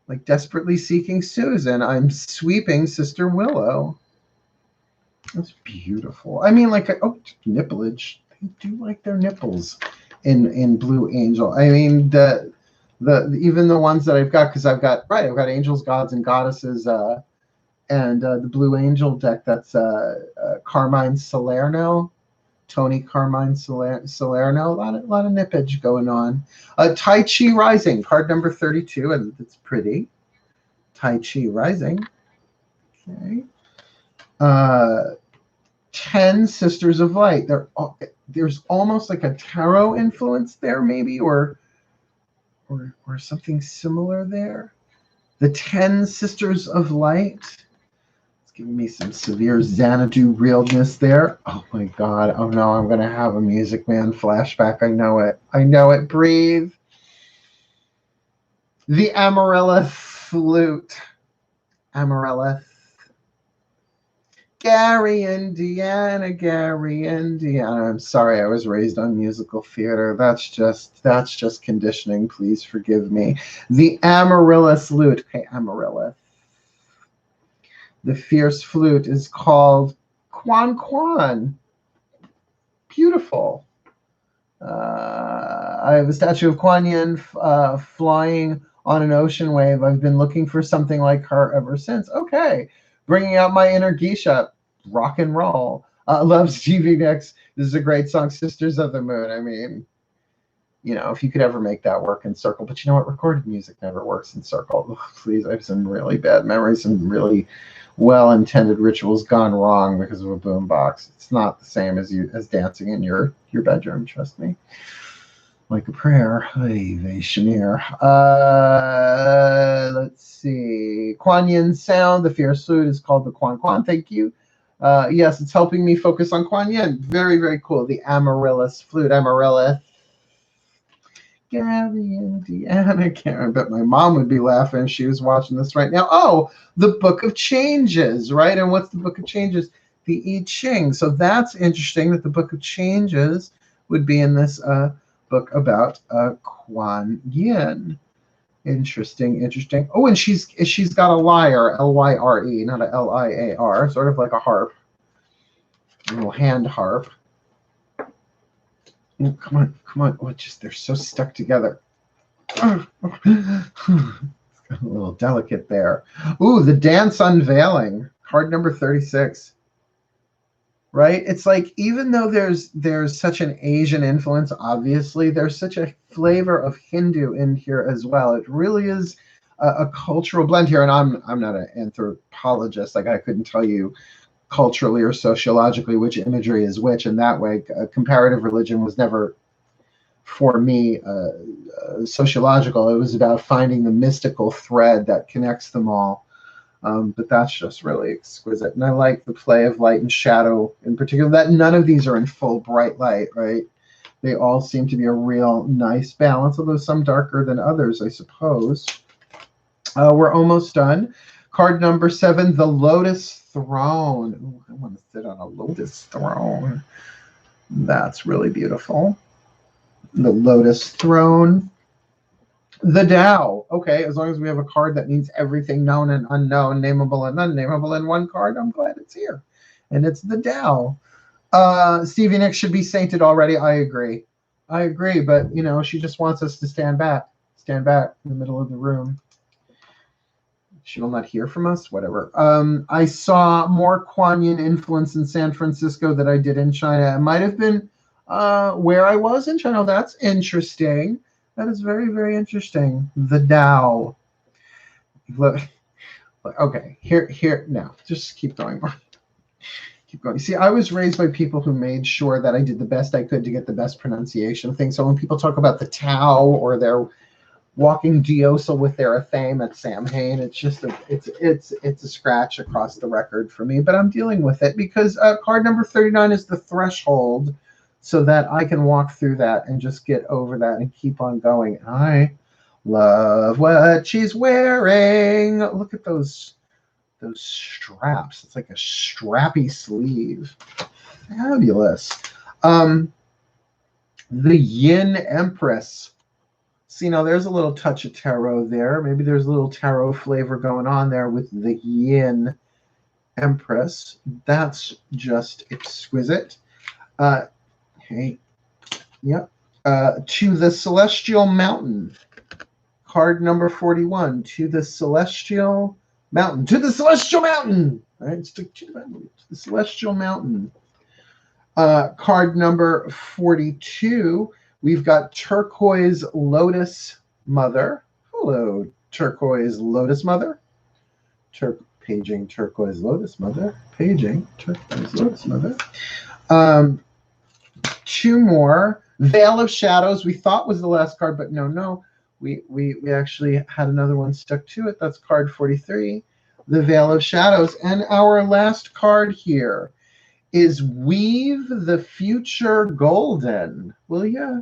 Like desperately seeking Susan, I'm sweeping Sister Willow. That's beautiful. I mean, like, oh, nipplage. They do like their nipples in Blue Angel. I mean, the even the ones that I've got, because I've got angels, gods, and goddesses, and the Blue Angel deck. That's Carmine Salerno, Tony Carmine Salerno. A lot of nippage going on. Tai Chi Rising, card number 32, and it's pretty. Tai Chi Rising. Okay. 10 Sisters of Light. There's almost like a tarot influence there, maybe, or something similar there. The 10 Sisters of Light. It's giving me some severe Xanadu realness there. Oh my God. Oh no, I'm going to have a Music Man flashback. I know it. I know it. Breathe. The Amaryllis flute. Amaryllis. Gary, Indiana, Gary, Indiana. I'm sorry, I was raised on musical theater. That's just conditioning. Please forgive me. The Amaryllis lute. Okay, Amaryllis. The fierce flute is called Kwan. Beautiful. I have a statue of Kwan Yin flying on an ocean wave. I've been looking for something like her ever since. Okay. Bringing out my inner geisha. Rock and roll. Loves TV Next. This is a great song, Sisters of the Moon. I mean, you know, if you could ever make that work in circle. But you know what? Recorded music never works in circle. Ugh, please, I have some really bad memories, some really well-intended rituals gone wrong because of a boombox. It's not the same as dancing in your bedroom, trust me. Like a prayer. Hey, Shamir. Let's see. Kwan Yin sound. The fierce flute is called the Kwan. Thank you. Yes, it's helping me focus on Kwan Yin. Very, very cool. The Amaryllis flute. Amaryllis. Gary, Indiana. I bet my mom would be laughing if she was watching this right now. Oh, the Book of Changes, right? And what's the Book of Changes? The I Ching. So that's interesting that the Book of Changes would be in this book about Kwan Yin. Interesting. Oh, and she's got a lyre, Lyre, not a Liar, sort of like a harp, a little hand harp. Oh, come on! Oh, they're so stuck together. It's got a little delicate there. Ooh, the Dance Unveiling, card number 36. Right? It's like, even though there's such an Asian influence, obviously, there's such a flavor of Hindu in here as well. It really is a cultural blend here. And I'm not an anthropologist. Like, I couldn't tell you culturally or sociologically which imagery is which. In that way, comparative religion was never, for me, sociological. It was about finding the mystical thread that connects them all. But that's just really exquisite. And I like the play of light and shadow in particular, that none of these are in full bright light, right? They all seem to be a real nice balance, although some darker than others, I suppose. We're almost done. Card number 7, the Lotus Throne. Ooh, I want to sit on a lotus throne. That's really beautiful. The Lotus Throne. The Tao. Okay, as long as we have a card that means everything known and unknown, nameable and unnameable in one card, I'm glad it's here. And it's the Tao. Stevie Nicks should be sainted already. I agree, but, you know, she just wants us to stand back in the middle of the room. She will not hear from us, whatever. I saw more Kwan Yin influence in San Francisco than I did in China. It might have been where I was in China. That's interesting. That is very, very interesting. The Tao. Look, okay, here, now, just keep going. Keep going. See, I was raised by people who made sure that I did the best I could to get the best pronunciation thing. So when people talk about the Tao or their walking Diosel with their Athame at Samhain, it's just it's a scratch across the record for me. But I'm dealing with it because card number 39 is the threshold, so that I can walk through that and just get over that and keep on going. I love what she's wearing. Look at those straps. It's like a strappy sleeve. Fabulous. The Yin Empress. See, now there's a little touch of tarot there. Maybe there's a little tarot flavor going on there with the Yin Empress. That's just exquisite. Okay. Yep. To the Celestial Mountain. Card number 41. To the Celestial Mountain. To the Celestial Mountain. All right. To the Celestial Mountain. Card number 42. We've got Turquoise Lotus Mother. Hello, Turquoise Lotus Mother. Paging Turquoise Lotus Mother. Paging Turquoise Lotus Mother. Two more. Veil of Shadows. We thought was the last card, but no. We actually had another one stuck to it. That's card 43. The Veil of Shadows. And our last card here is Weave the Future Golden. Will ya?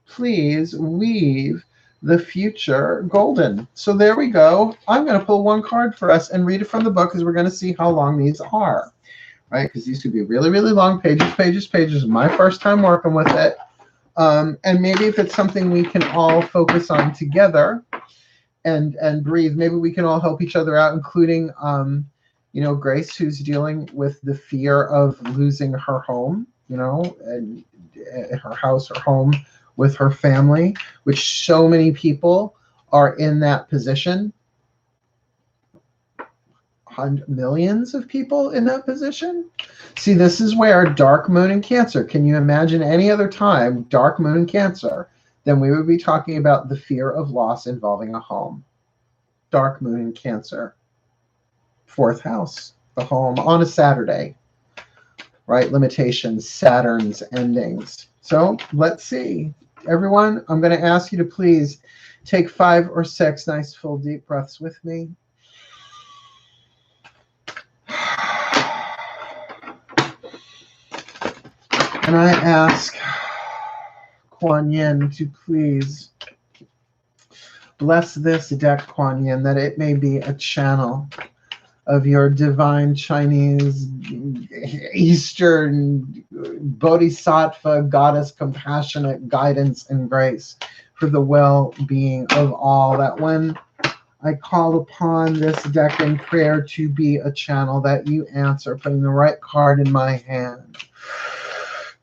Please weave the future golden. So there we go. I'm going to pull one card for us and read it from the book because we're going to see how long these are, right? Because these could be really, really long, pages. My first time working with it. And maybe if it's something we can all focus on together and breathe, maybe we can all help each other out, including, Grace, who's dealing with the fear of losing her home, and her house, her home, with her family, which so many people are in that position. Millions of people in that position. See, this is where dark moon and Cancer. Can you imagine any other time, dark moon and Cancer, then we would be talking about the fear of loss involving a home. Dark moon and Cancer. Fourth house, the home on a Saturday, right? Limitations, Saturn's endings. So let's see. Everyone, I'm going to ask you to please take 5 or 6 nice full deep breaths with me. And I ask Kwan Yin to please bless this deck, Kwan Yin, that it may be a channel of your divine Chinese, Eastern, Bodhisattva, goddess, compassionate guidance and grace for the well-being of all. That when I call upon this deck in prayer to be a channel, that you answer, putting the right card in my hand,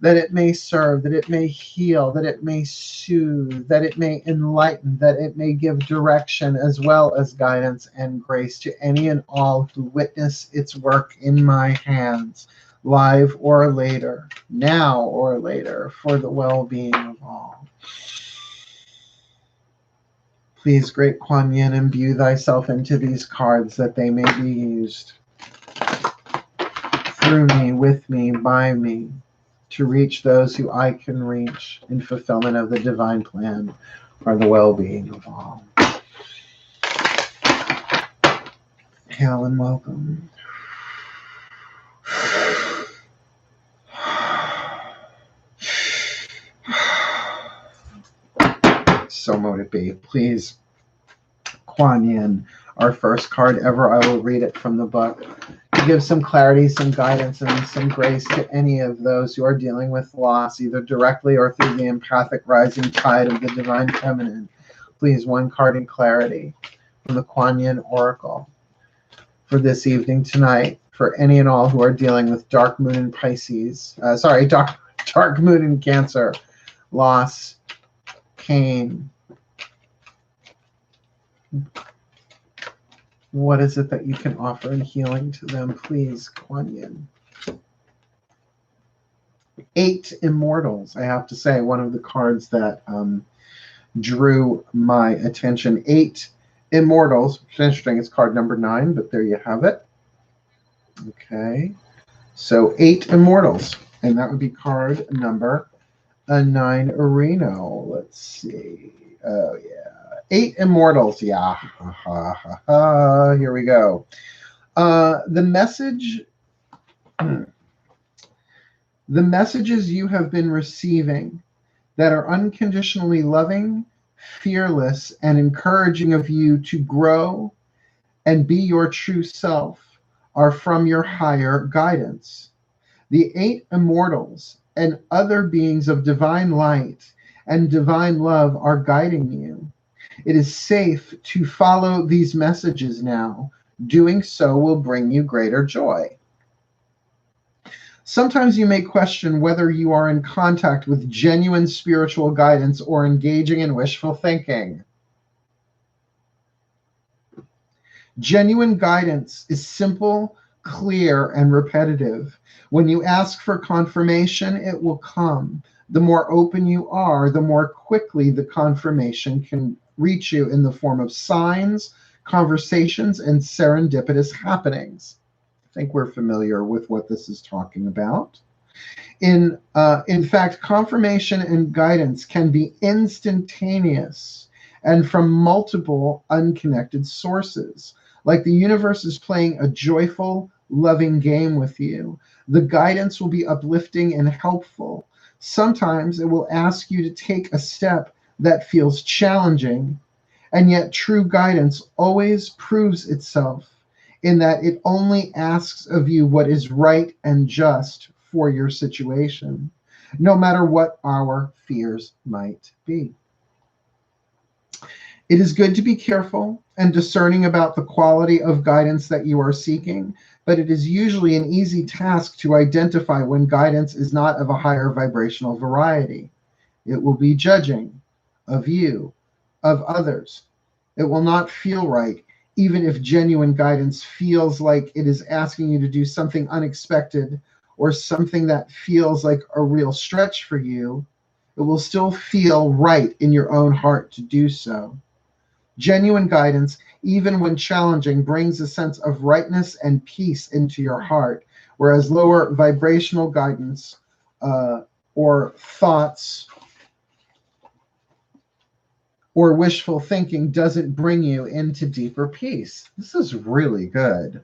that it may serve, that it may heal, that it may soothe, that it may enlighten, that it may give direction as well as guidance and grace to any and all who witness its work in my hands, live or later, now or later, for the well-being of all. Please, great Kwan Yin, imbue thyself into these cards that they may be used through me, with me, by me, to reach those who I can reach in fulfillment of the divine plan for the well-being of all. Hail and welcome. So mote it be. Please, Kwan Yin, our first card ever, I will read it from the book, to give some clarity, some guidance, and some grace to any of those who are dealing with loss, either directly or through the empathic rising tide of the divine feminine. Please, one card in clarity from the Kwan Yin Oracle for this evening tonight, for any and all who are dealing with dark moon in Pisces, dark moon in Cancer, loss, pain. What is it that you can offer in healing to them, please, Kwan Yin? 8 Immortals, I have to say, one of the cards that drew my attention. 8 Immortals, which is interesting. It's card number 9, but there you have it. Okay. So 8 Immortals, and that would be card number 9 Reno. Let's see. Oh, yeah. 8 Immortals. Yeah. Here we go. The message... The messages you have been receiving that are unconditionally loving, fearless, and encouraging of you to grow and be your true self are from your higher guidance. The 8 Immortals and other beings of divine light and divine love are guiding you. It is safe to follow these messages now. Doing so will bring you greater joy. Sometimes you may question whether you are in contact with genuine spiritual guidance or engaging in wishful thinking. Genuine guidance is simple, clear, and repetitive. When you ask for confirmation, it will come. The more open you are, the more quickly the confirmation can reach you in the form of signs, conversations, and serendipitous happenings. I think we're familiar with what this is talking about. In fact, confirmation and guidance can be instantaneous and from multiple unconnected sources. Like the universe is playing a joyful, loving game with you. The guidance will be uplifting and helpful. Sometimes it will ask you to take a step that feels challenging, and yet true guidance always proves itself in that it only asks of you what is right and just for your situation, no matter what our fears might be. It is good to be careful and discerning about the quality of guidance that you are seeking, but it is usually an easy task to identify when guidance is not of a higher vibrational variety. It will be judging of you, of others. It will not feel right, even if genuine guidance feels like it is asking you to do something unexpected or something that feels like a real stretch for you. It will still feel right in your own heart to do so. Genuine guidance, even when challenging, brings a sense of rightness and peace into your heart, whereas lower vibrational guidance or thoughts or wishful thinking doesn't bring you into deeper peace. This is really good.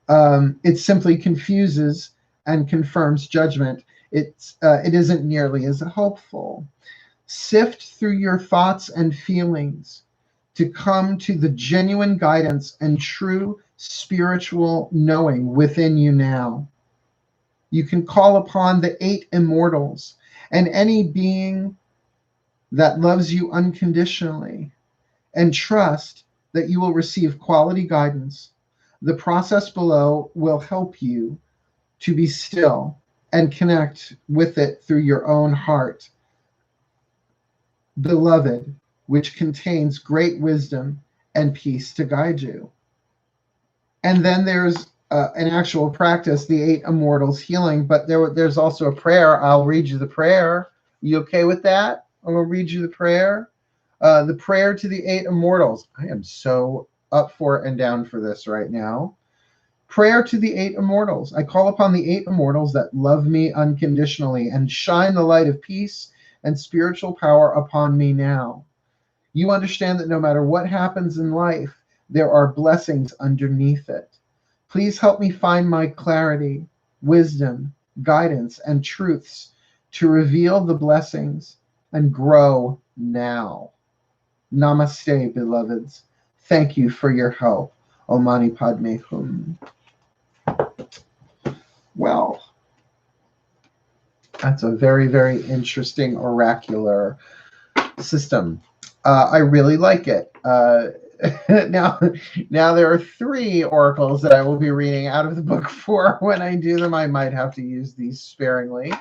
It simply confuses and confirms judgment. It isn't nearly as hopeful. Sift through your thoughts and feelings to come to the genuine guidance and true spiritual knowing within you now. You can call upon the 8 Immortals and any being that loves you unconditionally and trust that you will receive quality guidance. The process below will help you to be still and connect with it through your own heart. Beloved, which contains great wisdom and peace to guide you. And then there's an actual practice, the 8 Immortals healing, but there's also a prayer. I'll read you the prayer. You okay with that? I'm going to read you the prayer. The prayer to the 8 Immortals. I am so up for and down for this right now. Prayer to the 8 Immortals. I call upon the 8 Immortals that love me unconditionally and shine the light of peace and spiritual power upon me now. You understand that no matter what happens in life, there are blessings underneath it. Please help me find my clarity, wisdom, guidance, and truths to reveal the blessings and grow now. Namaste, beloveds. Thank you for your help. Om Mani Padme Hum. Well, that's a very, very interesting oracular system. I really like it. Now there are 3 oracles that I will be reading out of the book 4. When I do them, I might have to use these sparingly.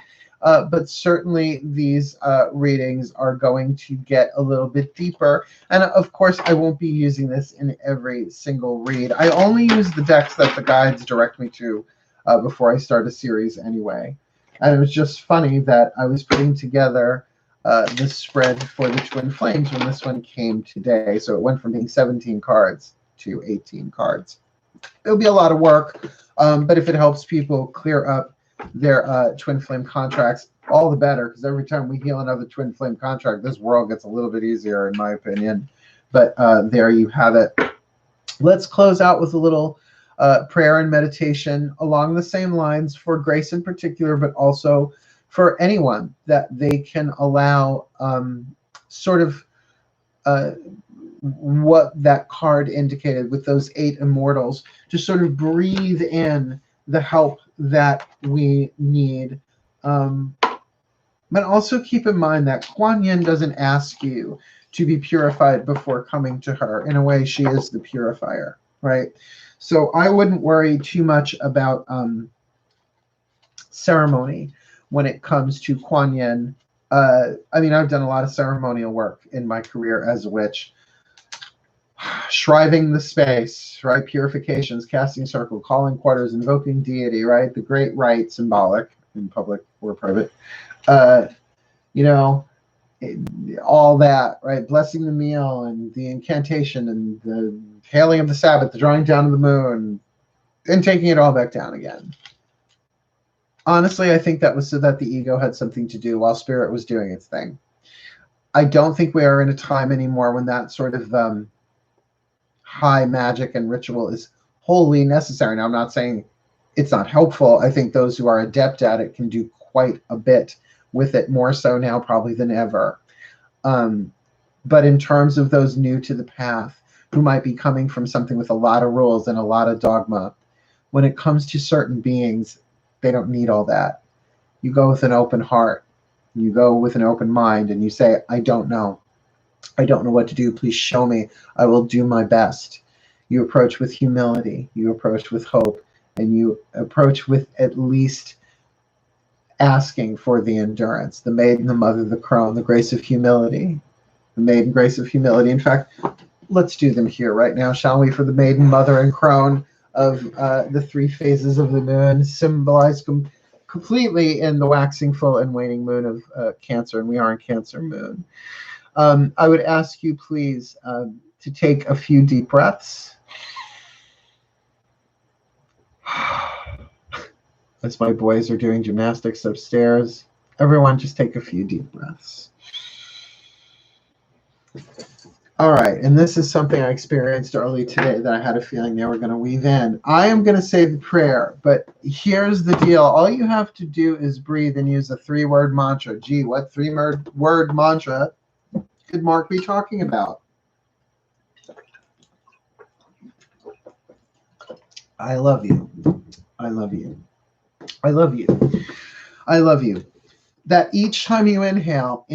But certainly these readings are going to get a little bit deeper. And of course, I won't be using this in every single read. I only use the decks that the guides direct me to before I start a series anyway. And it was just funny that I was putting together the spread for the twin flames when this one came today. So it went from being 17 cards to 18 cards. It'll be a lot of work, but if it helps people clear up their twin flame contracts, all the better, because every time we heal another twin flame contract, this world gets a little bit easier, in my opinion. But there you have it. Let's close out with a little prayer and meditation along the same lines for Grace in particular, but also for anyone, that they can allow sort of what that card indicated with those 8 immortals, to sort of breathe in the help that we need. But also keep in mind that Kwan Yin doesn't ask you to be purified before coming to her. In a way, she is the purifier, right? So I wouldn't worry too much about ceremony when it comes to Kwan Yin. I mean, I've done a lot of ceremonial work in my career as a witch. Shriving the space, right? Purifications, casting circle, calling quarters, invoking deity, right? The great rite, symbolic, in public or private. You know, all that, right? Blessing the meal and the incantation and the hailing of the Sabbath, the drawing down of the moon, and taking it all back down again. Honestly, I think that was so that the ego had something to do while spirit was doing its thing. I don't think we are in a time anymore when that sort of high magic and ritual is wholly necessary. Now, I'm not saying it's not helpful. I think those who are adept at it can do quite a bit with it, more so now probably than ever. But in terms of those new to the path, who might be coming from something with a lot of rules and a lot of dogma, when it comes to certain beings, they don't need all that. You go with an open heart. You go with an open mind, and you say, I don't know. I don't know what to do. Please show me. I will do my best. You approach with humility. You approach with hope. And you approach with at least asking for the endurance. The maiden, the mother, the crone, the grace of humility. The maiden, grace of humility. In fact, let's do them here right now, shall we? For the maiden, mother, and crone of the 3 phases of the moon, symbolized completely in the waxing full and waning moon of Cancer, and we are in Cancer moon. I would ask you, please, to take a few deep breaths. As my boys are doing gymnastics upstairs, everyone just take a few deep breaths. All right, and this is something I experienced early today that I had a feeling they were going to weave in. I am going to say the prayer, but here's the deal. All you have to do is breathe and use a 3-word mantra. Gee, what 3-word mantra could Mark be talking about? I love you. I love you. I love you. I love you. That each time you inhale,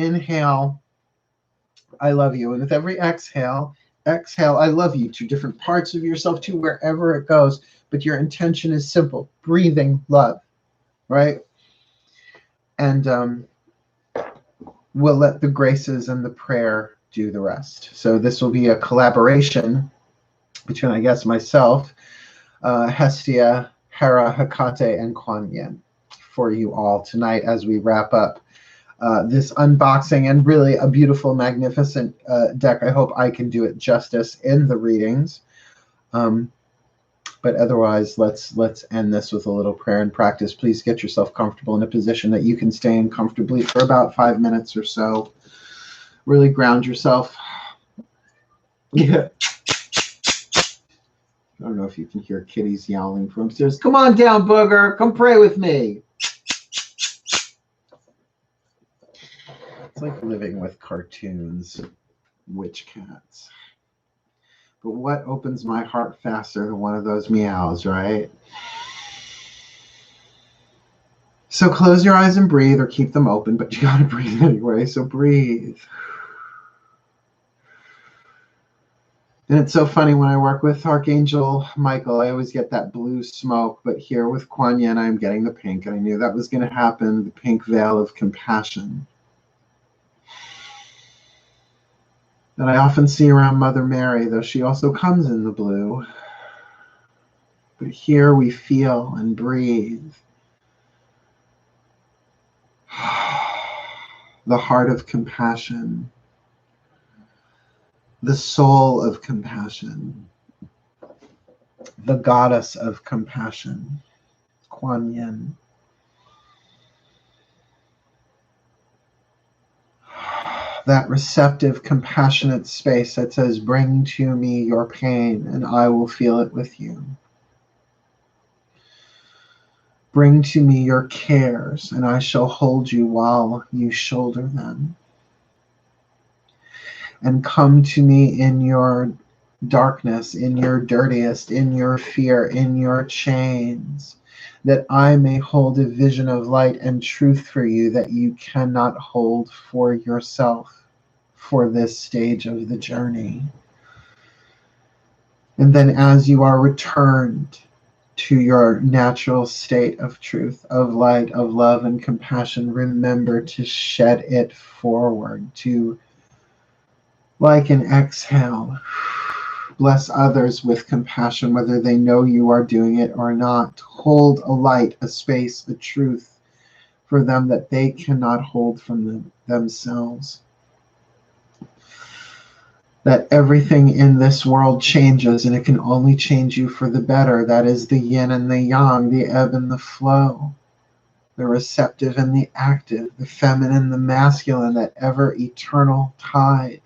I love you. And with every exhale, I love you to different parts of yourself, to wherever it goes. But your intention is simple, breathing love, right? And we'll let the graces and the prayer do the rest. So this will be a collaboration between, I guess, myself, Hestia, Hera, Hecate, and Kwan Yin for you all tonight as we wrap up this unboxing and really a beautiful, magnificent deck. I hope I can do it justice in the readings. But otherwise, let's end this with a little prayer and practice. Please get yourself comfortable in a position that you can stay in comfortably for about 5 minutes or so. Really ground yourself. Yeah. I don't know if you can hear kitties yowling from upstairs. Come on down, booger. Come pray with me. It's like living with cartoons, witch cats. But what opens my heart faster than one of those meows, right? So close your eyes and breathe, or keep them open, but you gotta breathe anyway, so breathe. And it's so funny, when I work with Archangel Michael, I always get that blue smoke, but here with Kwan Yin, I'm getting the pink, and I knew that was going to happen, the pink veil of compassion that I often see around Mother Mary, though she also comes in the blue. But here we feel and breathe the heart of compassion, the soul of compassion, the goddess of compassion, Kwan Yin. That receptive, compassionate space that says, bring to me your pain and I will feel it with you. Bring to me your cares and I shall hold you while you shoulder them. And come to me in your darkness, in your dirtiest, in your fear, in your chains, that I may hold a vision of light and truth for you that you cannot hold for yourself for this stage of the journey. And then as you are returned to your natural state of truth, of light, of love and compassion, remember to shed it forward, to, like an exhale, bless others with compassion, whether they know you are doing it or not. Hold a light, a space, a truth for them that they cannot hold from themselves. That everything in this world changes and it can only change you for the better. That is the yin and the yang, the ebb and the flow, the receptive and the active, the feminine, the masculine, that ever eternal tide,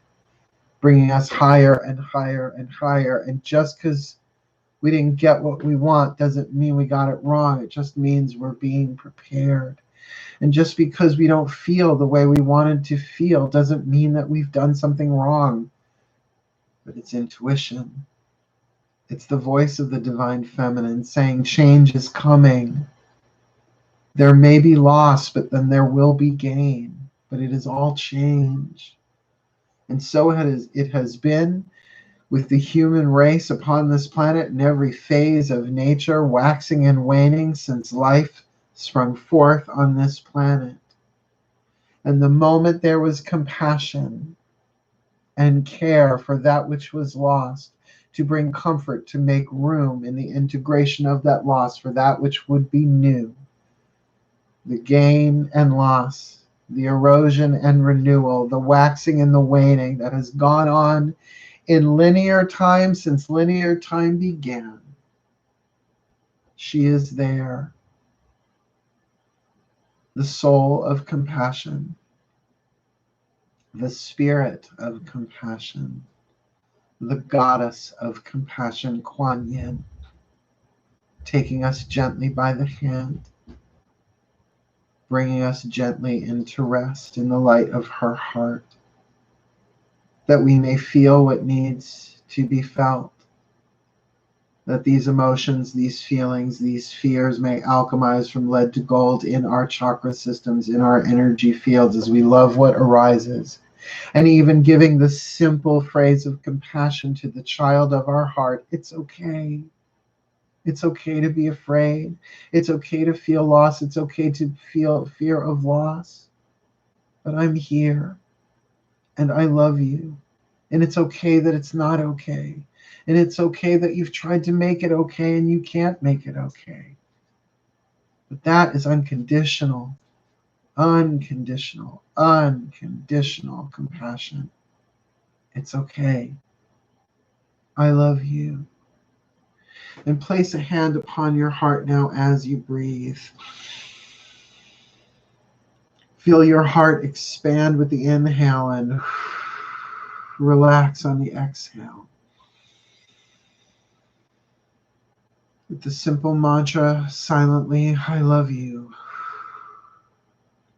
bringing us higher and higher and higher. And just because we didn't get what we want doesn't mean we got it wrong. It just means we're being prepared. And just because we don't feel the way we wanted to feel doesn't mean that we've done something wrong. But it's intuition. It's the voice of the divine feminine saying change is coming. There may be loss, but then there will be gain. But it is all change. And so it has been with the human race upon this planet in every phase of nature, waxing and waning since life sprung forth on this planet. And the moment there was compassion and care for that which was lost, to bring comfort, to make room in the integration of that loss for that which would be new, the gain and loss, the erosion and renewal, the waxing and the waning that has gone on in linear time since linear time began. She is there, the soul of compassion, the spirit of compassion, the goddess of compassion, Kwan Yin, taking us gently by the hand, bringing us gently into rest in the light of her heart, that we may feel what needs to be felt, that these emotions, these feelings, these fears may alchemize from lead to gold in our chakra systems, in our energy fields, as we love what arises. And even giving the simple phrase of compassion to the child of our heart, it's okay. It's okay to be afraid. It's okay to feel loss. It's okay to feel fear of loss. But I'm here, and I love you. And it's okay that it's not okay. And it's okay that you've tried to make it okay and you can't make it okay. But that is unconditional, unconditional, unconditional compassion. It's okay. I love you. And place a hand upon your heart now as you breathe. Feel your heart expand with the inhale and relax on the exhale. With the simple mantra silently, I love you,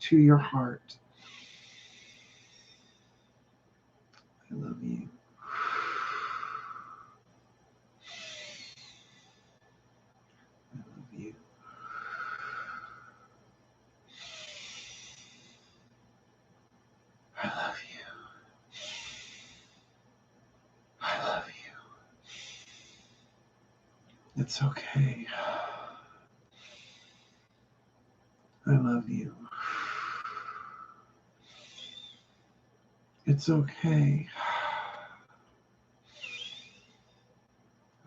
to your heart. I love you. I love you. I love you. I love you. It's okay. I love you. It's okay.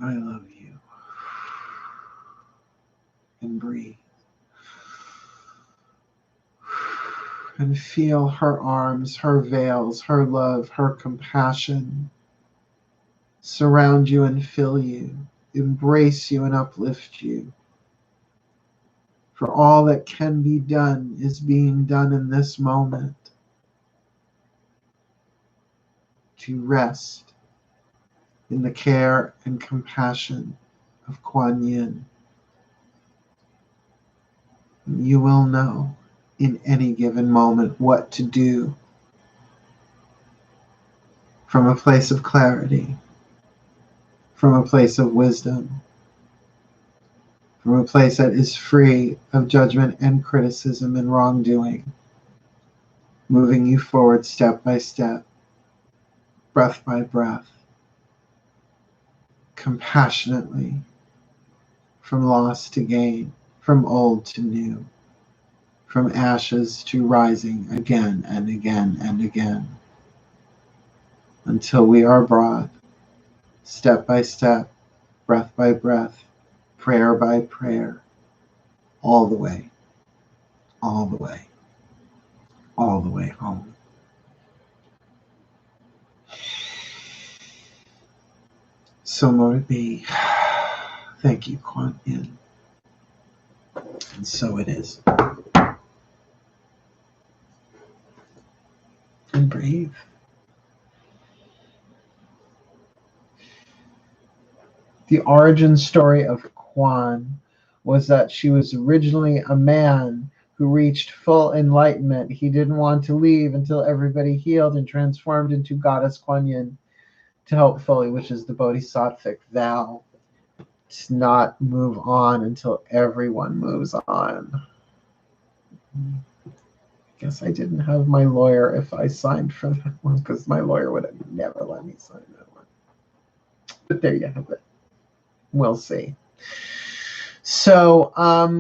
I love you. And breathe. And feel her arms, her veils, her love, her compassion surround you and fill you, embrace you and uplift you. For all that can be done is being done in this moment. To rest in the care and compassion of Kwan Yin. You will know in any given moment what to do from a place of clarity, from a place of wisdom, from a place that is free of judgment and criticism and wrongdoing, moving you forward step by step, breath by breath, compassionately, from loss to gain, from old to new, from ashes to rising again and again and again, until we are brought, step by step, breath by breath, prayer by prayer, all the way, all the way, all the way home. So mote it be. Thank you, Kwan Yin. And so it is. And breathe. The origin story of Kwan was that she was originally a man who reached full enlightenment. He didn't want to leave until everybody healed and transformed into Goddess Kwan Yin to help fully, which is the Bodhisattvic vow, to not move on until everyone moves on. I guess I didn't have my lawyer if I signed for that one, because my lawyer would have never let me sign that one. But there you have it. We'll see. So,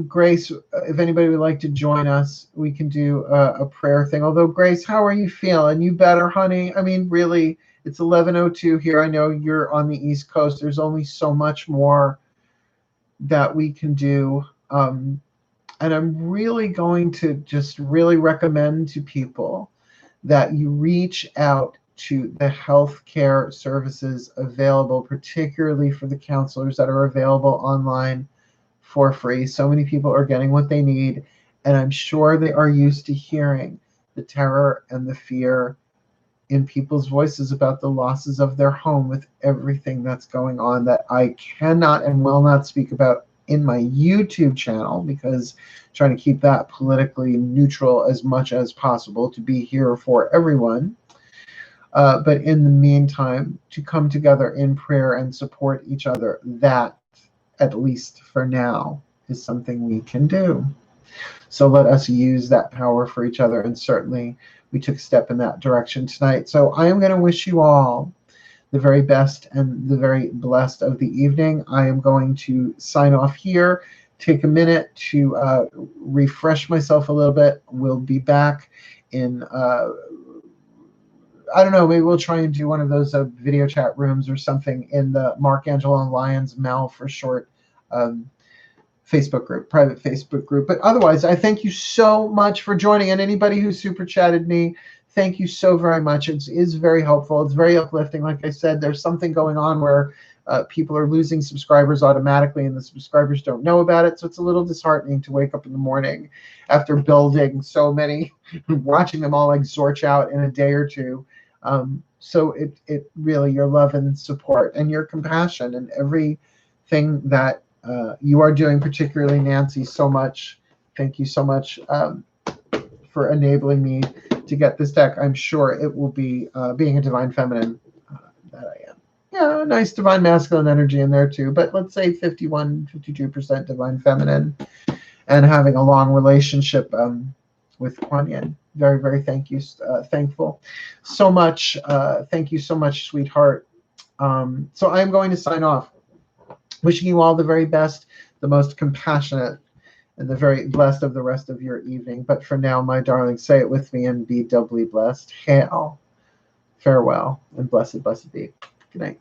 Grace, if anybody would like to join us, we can do a prayer thing. Although, Grace, how are you feeling? You better, honey? I mean, really, it's 11:02 here. I know you're on the East Coast. There's only so much more that we can do. And I'm really going to just really recommend to people that you reach out to the healthcare services available, particularly for the counselors that are available online for free. So many people are getting what they need, and I'm sure they are used to hearing the terror and the fear in people's voices about the losses of their home with everything that's going on that I cannot and will not speak about in my YouTube channel, because I'm trying to keep that politically neutral as much as possible to be here for everyone. But in the meantime, to come together in prayer and support each other, that, at least for now, is something we can do. So let us use that power for each other, and certainly we took a step in that direction tonight. So I am going to wish you all the very best and the very blessed of the evening. I am going to sign off here, take a minute to refresh myself a little bit. We'll be back in I don't know, maybe we'll try and do one of those video chat rooms or something in the Mark Angelo and Lyons Mel for short Facebook group, private Facebook group. But otherwise, I thank you so much for joining. And anybody who super chatted me, thank you so very much. It is very helpful. It's very uplifting. Like I said, there's something going on where people are losing subscribers automatically, and the subscribers don't know about it. So it's a little disheartening to wake up in the morning after building so many, watching them all like zorch out in a day or two. So it really, your love and support and your compassion and everything that you are doing, particularly Nancy, so much. Thank you so much for enabling me to get this deck. I'm sure it will be, being a divine feminine that I am. Yeah, nice divine masculine energy in there too, but let's say 51, 52% divine feminine, and having a long relationship with Kwan Yin. Very, very thankful so much. Thank you so much, sweetheart. So I am going to sign off, wishing you all the very best, the most compassionate, and the very blessed of the rest of your evening. But for now, my darling, say it with me and be doubly blessed. Hail, farewell, and blessed be. Good night.